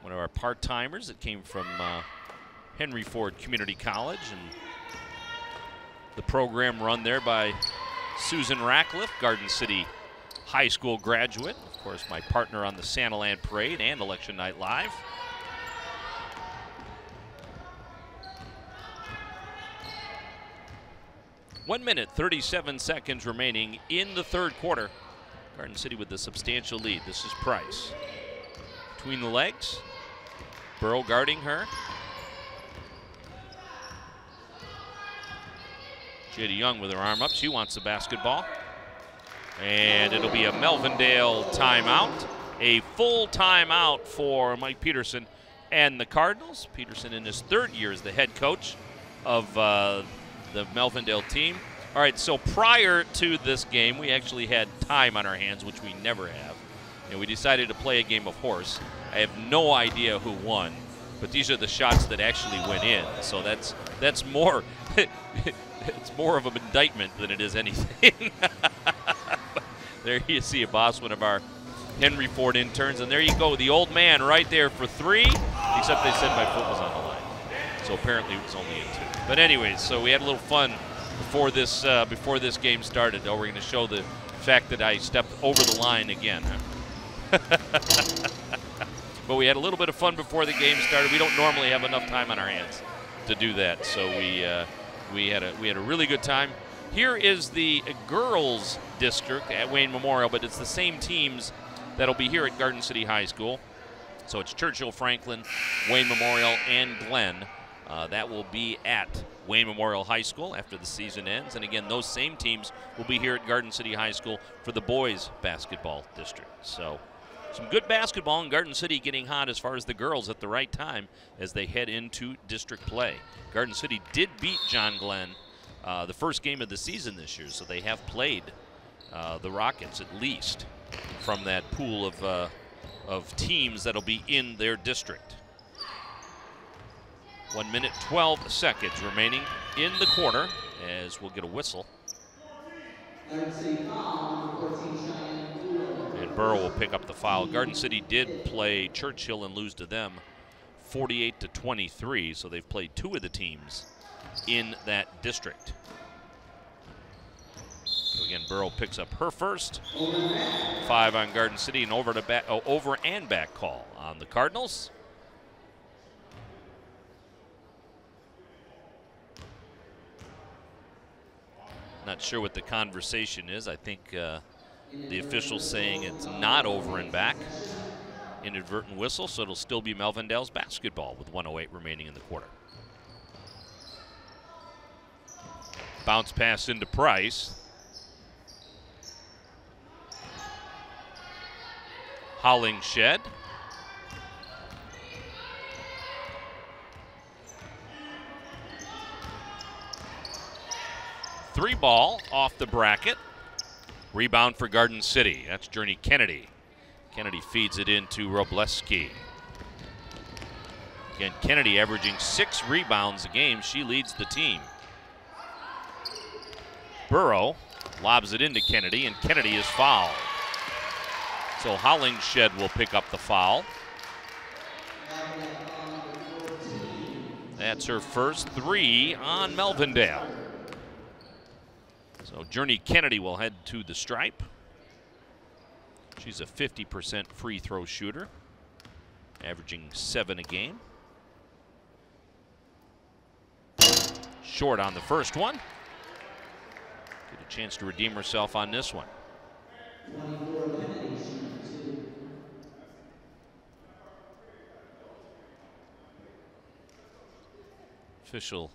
One of our part-timers that came from Henry Ford Community College, and the program run there by Susan Ratcliffe, Garden City High School graduate. Of course, my partner on the Santa Land Parade and Election Night Live. One minute, 37 seconds remaining in the third quarter. Garden City with the substantial lead. This is Price. Between the legs. Burrow guarding her. Jada Young with her arm up. She wants the basketball. And it'll be a Melvindale timeout. A full timeout for Mike Peterson and the Cardinals. Peterson in his 3rd year as the head coach of the Melvindale team. All right, so prior to this game, we actually had time on our hands, which we never have. And we decided to play a game of horse. I have no idea who won, but these are the shots that actually went in. So that's more it's more of an indictment than it is anything. There you see a boss, one of our Henry Ford interns, and there you go, the old man right there for 3, except they said my foot was on the line. So apparently it was only a 2. But anyways, so we had a little fun before this game started. Oh, we're going to show the fact that I stepped over the line again. But we had a little bit of fun before the game started. We don't normally have enough time on our hands to do that, so we had a really good time. Here is the girls district at Wayne Memorial, but it's the same teams that'll be here at Garden City High School. So it's Churchill, Franklin, Wayne Memorial, and Glenn. That will be at Wayne Memorial High School after the season ends. And again, those same teams will be here at Garden City High School for the boys basketball district. So some good basketball in Garden City, getting hot as far as the girls at the right time as they head into district play. Garden City did beat John Glenn the first game of the season this year, so they have played the Rockets at least from that pool of teams that'll be in their district. 1 minute, 12 seconds remaining in the quarter as we'll get a whistle. And Burrow will pick up the foul. Garden City did play Churchill and lose to them 48-23, so they've played 2 of the teams in that district. So again, Burrow picks up her first. 5 on Garden City, and over and back call on the Cardinals. Not sure what the conversation is. I think the official's saying it's not over and back. Inadvertent whistle, so it'll still be Melvindale's basketball with 1:08 remaining in the quarter. Bounce pass into Price. Hollingshed. Three ball off the bracket. Rebound for Garden City. That's Journey Kennedy. Kennedy feeds it into Robleski. Again, Kennedy averaging 6 rebounds a game. She leads the team. Burrow lobs it into Kennedy, and Kennedy is fouled. So Hollingshed will pick up the foul. That's her first 3 on Melvindale. So Journey Kennedy will head to the stripe. She's a 50% free throw shooter, averaging 7 a game. Short on the first one. Get a chance to redeem herself on this one. Official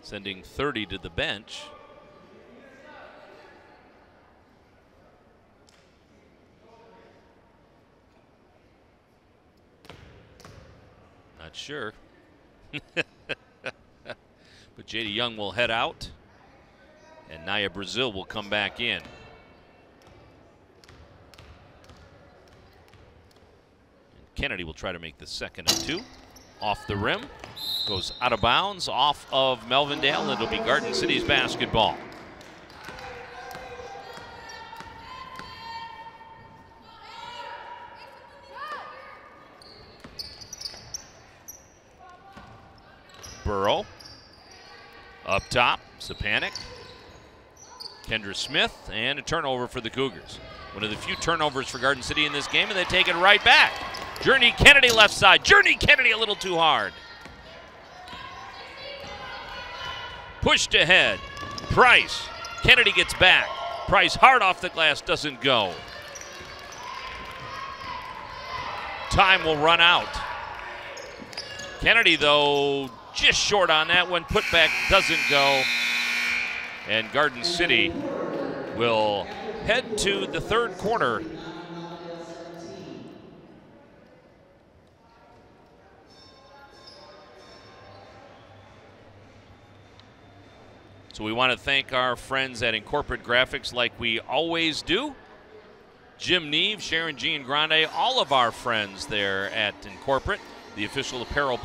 sending 30 to the bench. Not sure. But Jada Young will head out, and Naya Brazil will come back in. And Kennedy will try to make the second of 2. Off the rim. Goes out of bounds, off of Melvindale. It'll be Garden City's basketball. Burrow. Up top, Sapanic. Kendra Smith, and a turnover for the Cougars. One of the few turnovers for Garden City in this game, and they take it right back. Journey Kennedy left side. Journey Kennedy a little too hard. Pushed ahead. Price. Kennedy gets back. Price hard off the glass, doesn't go. Time will run out. Kennedy, though, just short on that one. Putback doesn't go. And Garden City will head to the third quarter. So we want to thank our friends at Incorporate Graphics like we always do. Jim Neve, Sharon Jean Grande, all of our friends there at Incorporate, the official apparel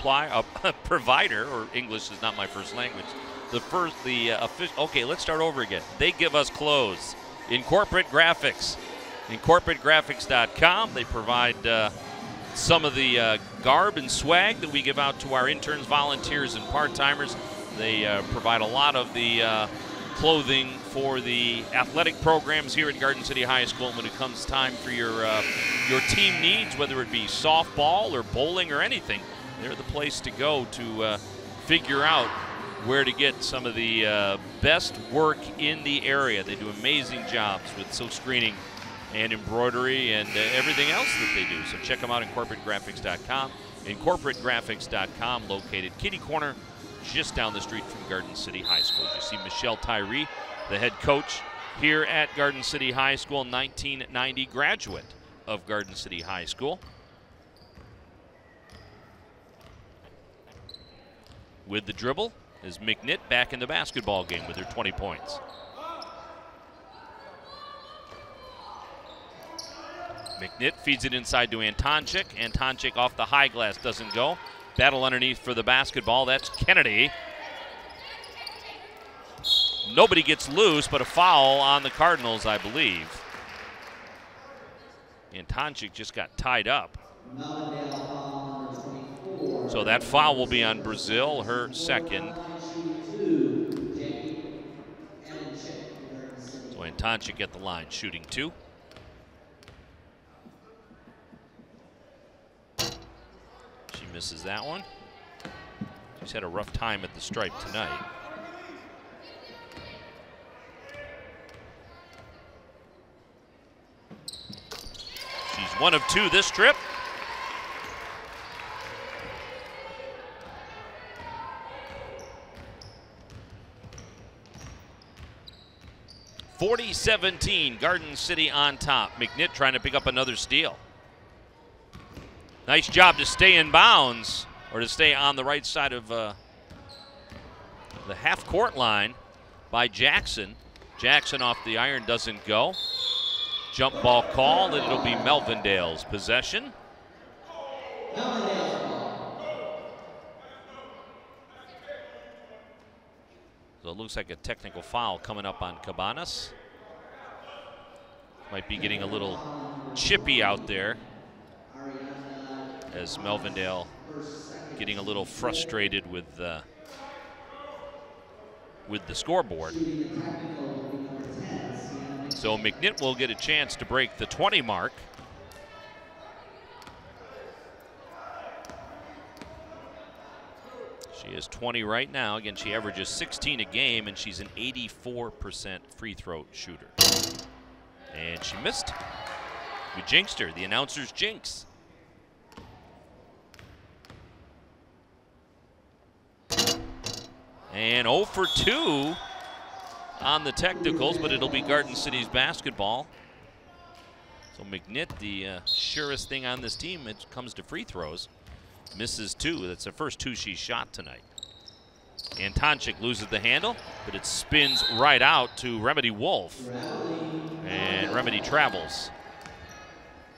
provider, or English is not my first language. Okay, let's start over again. They give us clothes. Incorporate Graphics. IncorporateGraphics.com. They provide some of the garb and swag that we give out to our interns, volunteers, and part-timers. They provide a lot of the clothing for the athletic programs here at Garden City High School. When it comes time for your team needs, whether it be softball or bowling or anything, they're the place to go to figure out where to get some of the best work in the area. They do amazing jobs with silk screening and embroidery and everything else that they do. So check them out at IncorporateGraphics.com. IncorporateGraphics.com, located kitty corner just down the street from Garden City High School. You see Michelle Tyree, the head coach here at Garden City High School, 1990 graduate of Garden City High School. With the dribble is McNitt back in the basketball game with her 20 points. McNitt feeds it inside to Antonchik. Antonchik off the high glass, doesn't go. Battle underneath for the basketball. That's Kennedy. Nobody gets loose, but a foul on the Cardinals, I believe. Antonchik just got tied up. So that foul will be on Brazil, her second. So Antonchik at the line, shooting 2. Misses that one. She's had a rough time at the stripe tonight. She's 1 of 2 this trip. (40-17), Garden City on top. McNitt trying to pick up another steal. Nice job to stay in bounds, or to stay on the right side of the half-court line by Jackson. Jackson off the iron, doesn't go. Jump ball called, and it'll be Melvindale's possession. So it looks like a technical foul coming up on Cabanas. Might be getting a little chippy out there, as Melvindale getting a little frustrated with the scoreboard. So McNitt will get a chance to break the 20 mark. She is 20 right now. Again, she averages 16 a game, and she's an 84% free throw shooter. And she missed. We jinxed her, the announcer's jinx. And 0 for 2 on the technicals, but it'll be Garden City's basketball. So McNitt, the surest thing on this team, it comes to free throws. Misses 2. That's the first 2 she shot tonight. Antonchik loses the handle, but it spins right out to Remedy Wolf. And Remedy travels.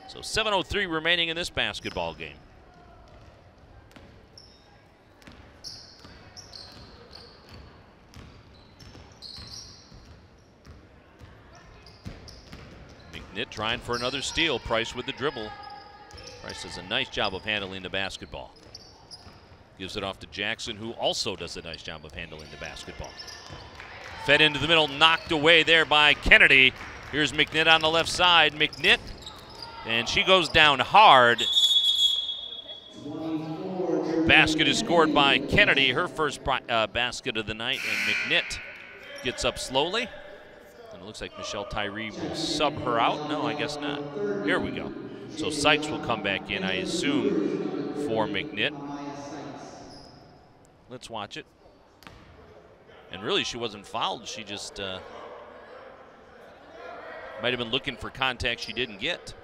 So 7:03 remaining in this basketball game. McNitt trying for another steal. Price with the dribble. Price does a nice job of handling the basketball. Gives it off to Jackson, who also does a nice job of handling the basketball. Fed into the middle, knocked away there by Kennedy. Here's McNitt on the left side. McNitt, and she goes down hard. Basket is scored by Kennedy, her first basket of the night, and McNitt gets up slowly. And it looks like Michelle Tyree will sub her out. No, I guess not. Here we go. So Sykes will come back in, I assume, for McNitt. Let's watch it. And really, she wasn't fouled. She just might have been looking for contact she didn't get.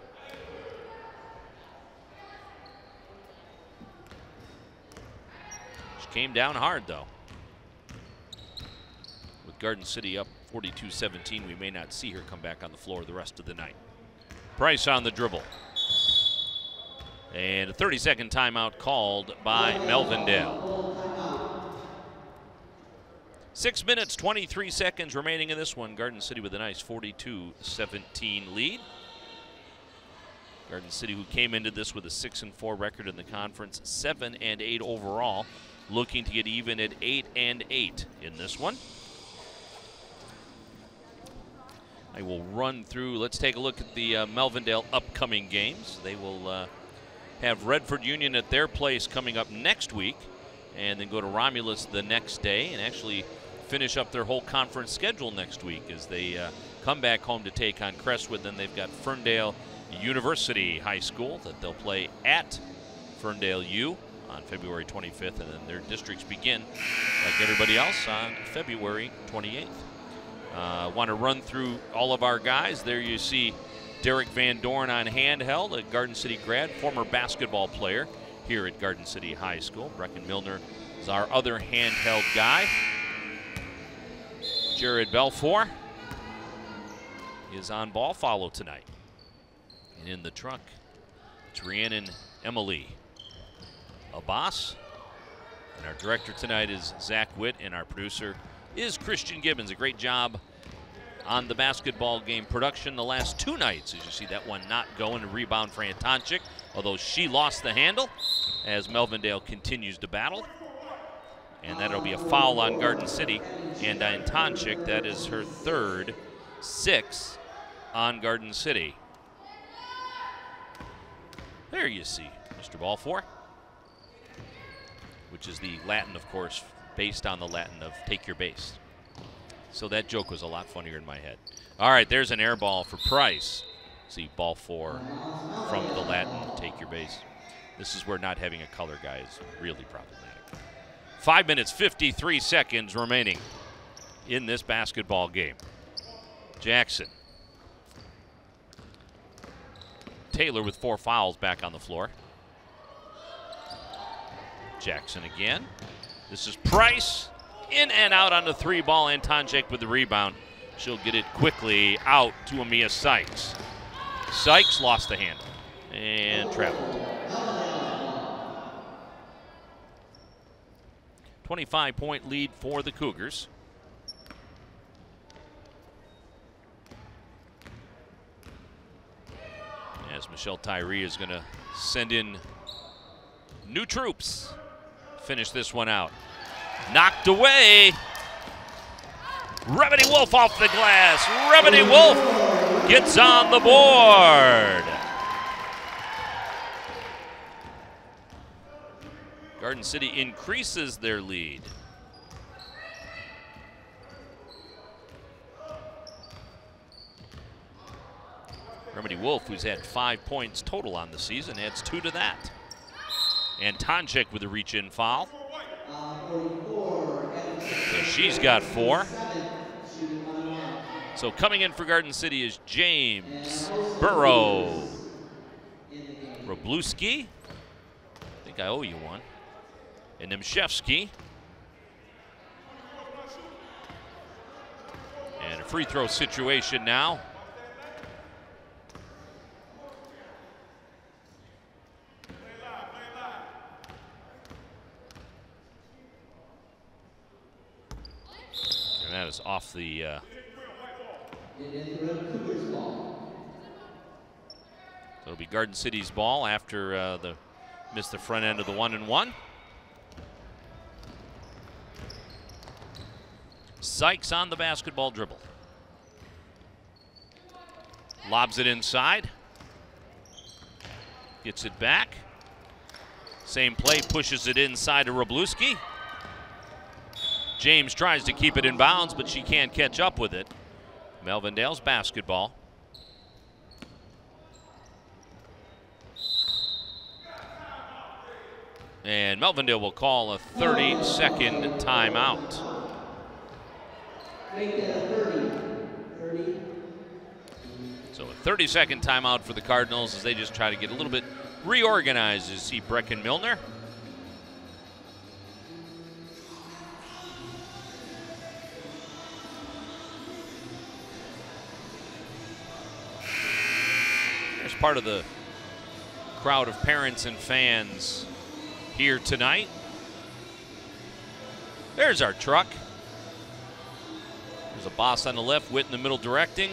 She came down hard, though. With Garden City up 42-17, we may not see her come back on the floor the rest of the night. Price on the dribble. And a 30-second timeout called by Melvindale. 6 minutes, 23 seconds remaining in this one. Garden City with a nice 42-17 lead. Garden City, who came into this with a 6-4 record in the conference, 7-8 overall, looking to get even at 8-8 in this one. I will run through. Let's take a look at the Melvindale upcoming games. They will have Redford Union at their place coming up next week, and then go to Romulus the next day, and actually finish up their whole conference schedule next week as they come back home to take on Crestwood. Then they've got Ferndale University High School that they'll play at Ferndale U on February 25th, and then their districts begin, like everybody else, on February 28th. Want to run through all of our guys. There you see Derek Van Dorn on handheld, a Garden City grad, former basketball player here at Garden City High School. Brecken Milner is our other handheld guy. Jared Belfour is on ball follow tonight. And in the truck, it's Rhiannon Emily Abbas. And our director tonight is Zach Witt, and our producer is Christian Gibbons. A great job on the basketball game production the last two nights. As you see that one not going, a rebound for Antonchik, although she lost the handle as Melvindale continues to battle. And that'll be a foul on Garden City. And Antonchik, that is her third, 6 on Garden City. There you see Mr. Balfour, which is the Latin, of course, based on the Latin of take your base. So that joke was a lot funnier in my head. All right, there's an air ball for Price. See, Balfour from the Latin, take your base. This is where not having a color guy is really problematic. 5 minutes, 53 seconds remaining in this basketball game. Jackson. Taylor with 4 fouls back on the floor. Jackson again. This is Price. In and out on the 3 ball. Antonchik with the rebound. She'll get it quickly out to Amia Sykes. Sykes lost the handle and traveled. 25-point lead for the Cougars. As Michelle Tyree is going to send in new troops. Finish this one out. Knocked away. Remedy Wolf off the glass. Remedy Wolf gets on the board. Garden City increases their lead. Remedy Wolf, who's had 5 points total on the season, adds 2 to that. Antonchik with a reach-in foul. So she's got 4. So coming in for Garden City is James Burrow. Robluski. I think I owe you one. And Nimshevsky. And a free throw situation now. And that is off the it'll be Garden City's ball after missed the front end of the 1-and-1. Sykes on the basketball dribble. Lobs it inside. Gets it back. Same play, pushes it inside to Robluski. James tries to keep it in bounds, but she can't catch up with it. Melvindale's basketball. And Melvindale will call a 30-second timeout. Make that a 30. 30. So a 30-second timeout for the Cardinals as they just try to get a little bit reorganized. You see Brecken Milner. There's part of the crowd of parents and fans here tonight. There's our truck. There's a boss on the left, Witt in the middle directing.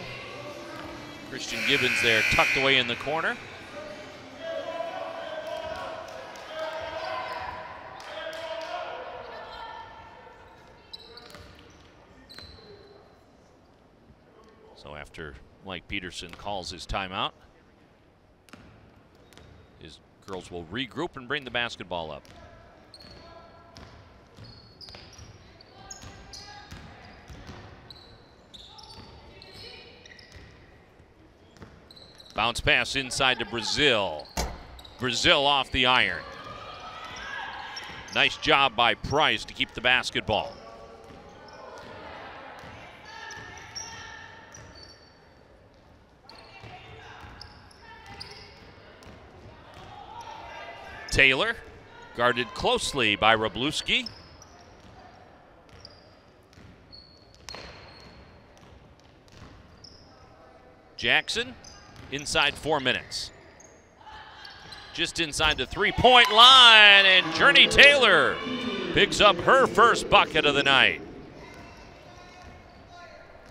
Christian Gibbons there tucked away in the corner. So after Mike Peterson calls his timeout, his girls will regroup and bring the basketball up. Bounce pass inside to Brazil. Brazil off the iron. Nice job by Price to keep the basketball. Taylor, guarded closely by Wroblewski. Jackson, inside 4 minutes. Just inside the three-point line, and Journey Taylor picks up her first bucket of the night.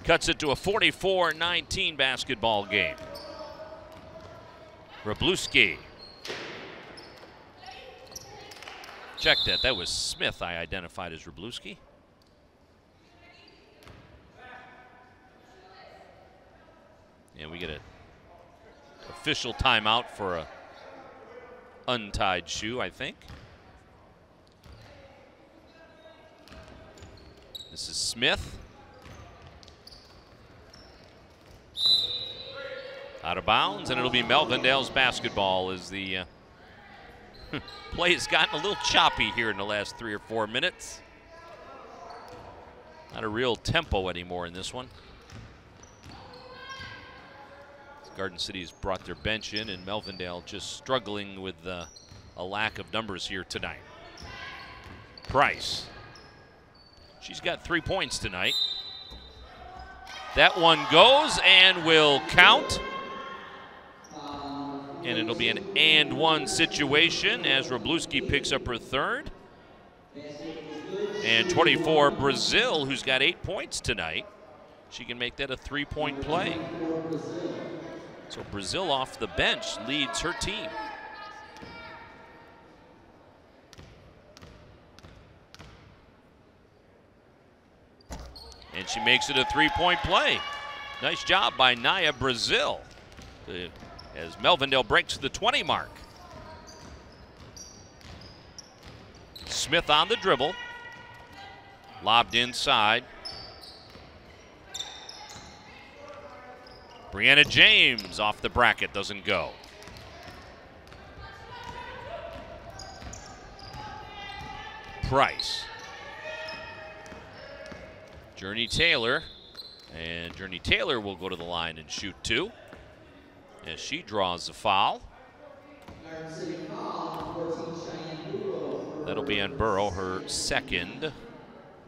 Cuts it to a 44-19 basketball game. Wroblewski. Check that. That was Smith I identified as Wroblewski. And we get an official timeout for a untied shoe, I think. This is Smith. Out of bounds, and it'll be Melvindale's basketball as the play has gotten a little choppy here in the last 3 or 4 minutes. Not a real tempo anymore in this one. Garden City's brought their bench in, and Melvindale just struggling with a lack of numbers here tonight. Price. She's got 3 points tonight. That one goes and will count. And it'll be an and one situation as Wroblewski picks up her third. And 24, Brazil, who's got 8 points tonight. She can make that a 3-point play. So Brazil off the bench leads her team. And she makes it a 3-point play. Nice job by Naya Brazil as Melvindale breaks the 20 mark. Smith on the dribble. Lobbed inside. Brianna James off the bracket, doesn't go. Price. Journey Taylor. And Journey Taylor will go to the line and shoot 2 as she draws the foul. That'll be on Burrow, her second.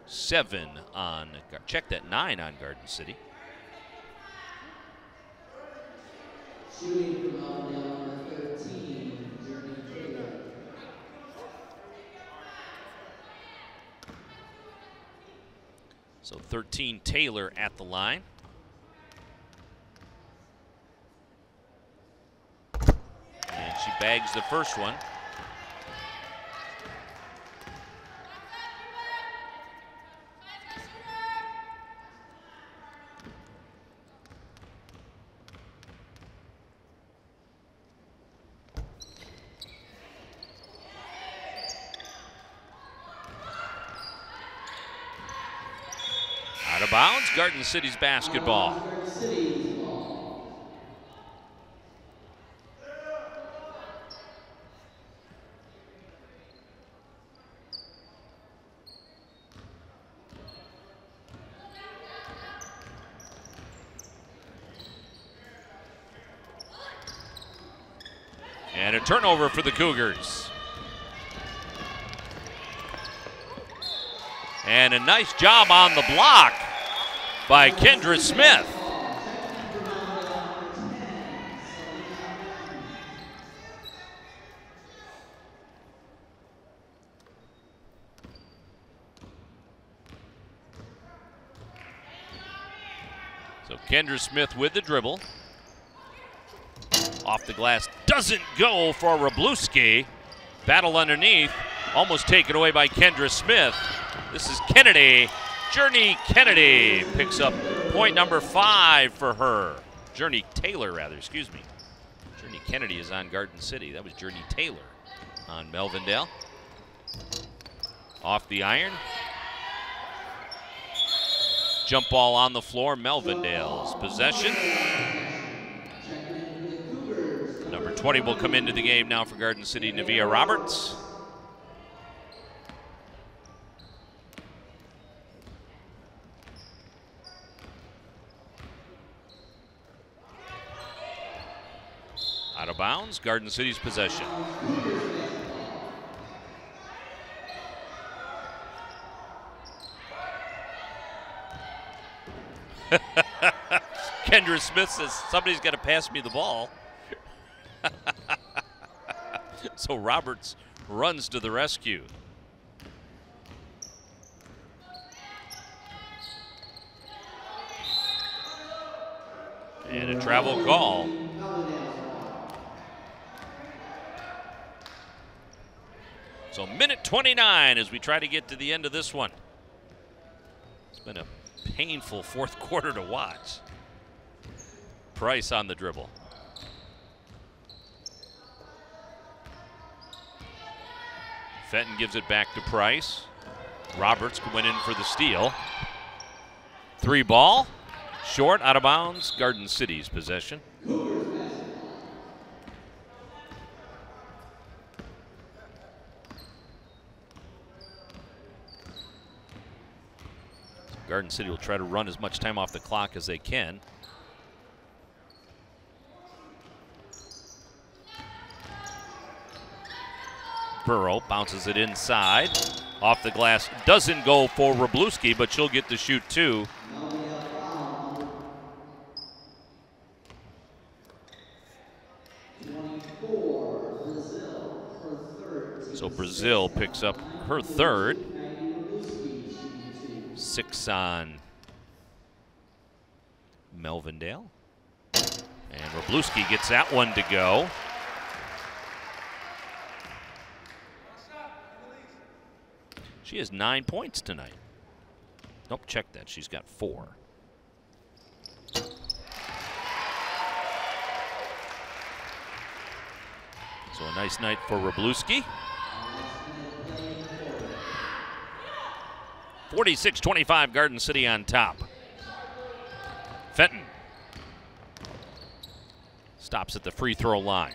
7 on, check that, 9 on Garden City. Shooting from Melvindale, number 13, Journey Taylor. So 13, Taylor at the line. And she bags the first one. bounds, Garden City's basketball. And a turnover for the Cougars. And a nice job on the block by Kendra Smith. So Kendra Smith with the dribble. Off the glass, doesn't go for Wroblewski. Battle underneath, almost taken away by Kendra Smith. This is Kennedy. Journey Kennedy picks up point number 5 for her. Journey Taylor, rather, excuse me. Journey Kennedy is on Garden City. That was Journey Taylor on Melvindale. Off the iron. Jump ball on the floor, Melvindale's possession. Number 20 will come into the game now for Garden City, Nevaeh Roberts. Out of bounds, Garden City's possession. Kendra Smith says, somebody's got to pass me the ball. So Roberts runs to the rescue. And a travel call. So minute 29 as we try to get to the end of this one. It's been a painful fourth quarter to watch. Price on the dribble. Fenton gives it back to Price. Roberts went in for the steal. 3 ball, short, out of bounds, Garden City's possession. Garden City will try to run as much time off the clock as they can. Burrow bounces it inside. Off the glass, doesn't go for Wroblewski, but she'll get to shoot 2. So Brazil picks up her 3rd. 6 on Melvindale. And Wroblewski gets that one to go. She has 9 points tonight. Nope, check that. She's got 4. So a nice night for Wroblewski. 46-25, Garden City on top. Fenton stops at the free throw line.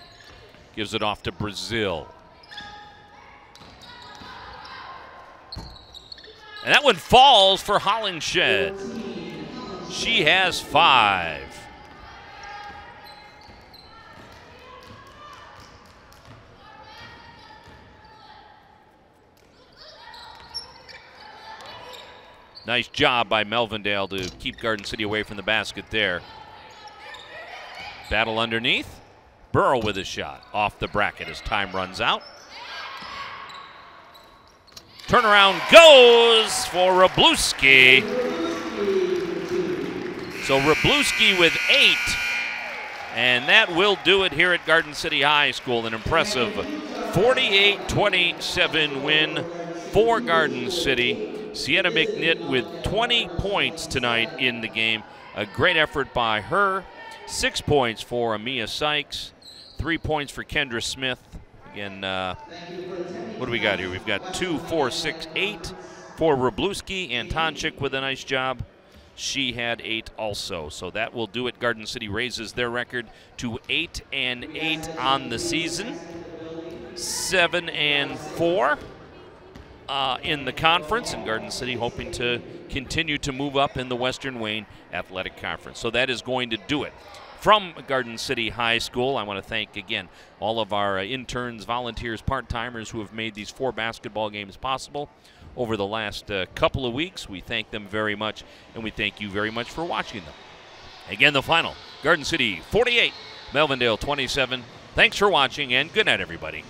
Gives it off to Brazil. And that one falls for Hollingshed. She has 5. Nice job by Melvindale to keep Garden City away from the basket there. Battle underneath. Burrow with a shot off the bracket as time runs out. Turnaround goes for Wroblewski. So Wroblewski with 8. And that will do it here at Garden City High School. An impressive 48-27 win for Garden City. Sienna McNitt with 20 points tonight in the game. A great effort by her. 6 points for Amia Sykes. 3 points for Kendra Smith. Again, what do we got here? We've got 2, 4, 6, 8 for Wroblewski, and Tonchik with a nice job. She had 8 also. So that will do it. Garden City raises their record to 8-8 on the season. 7-4 in the conference, and Garden City hoping to continue to move up in the Western Wayne Athletic Conference. So that is going to do it. From Garden City High School, I want to thank again all of our interns, volunteers, part-timers who have made these 4 basketball games possible over the last couple of weeks. We thank them very much, and we thank you very much for watching them. Again, the final, Garden City 48, Melvindale 27. Thanks for watching, and good night, everybody.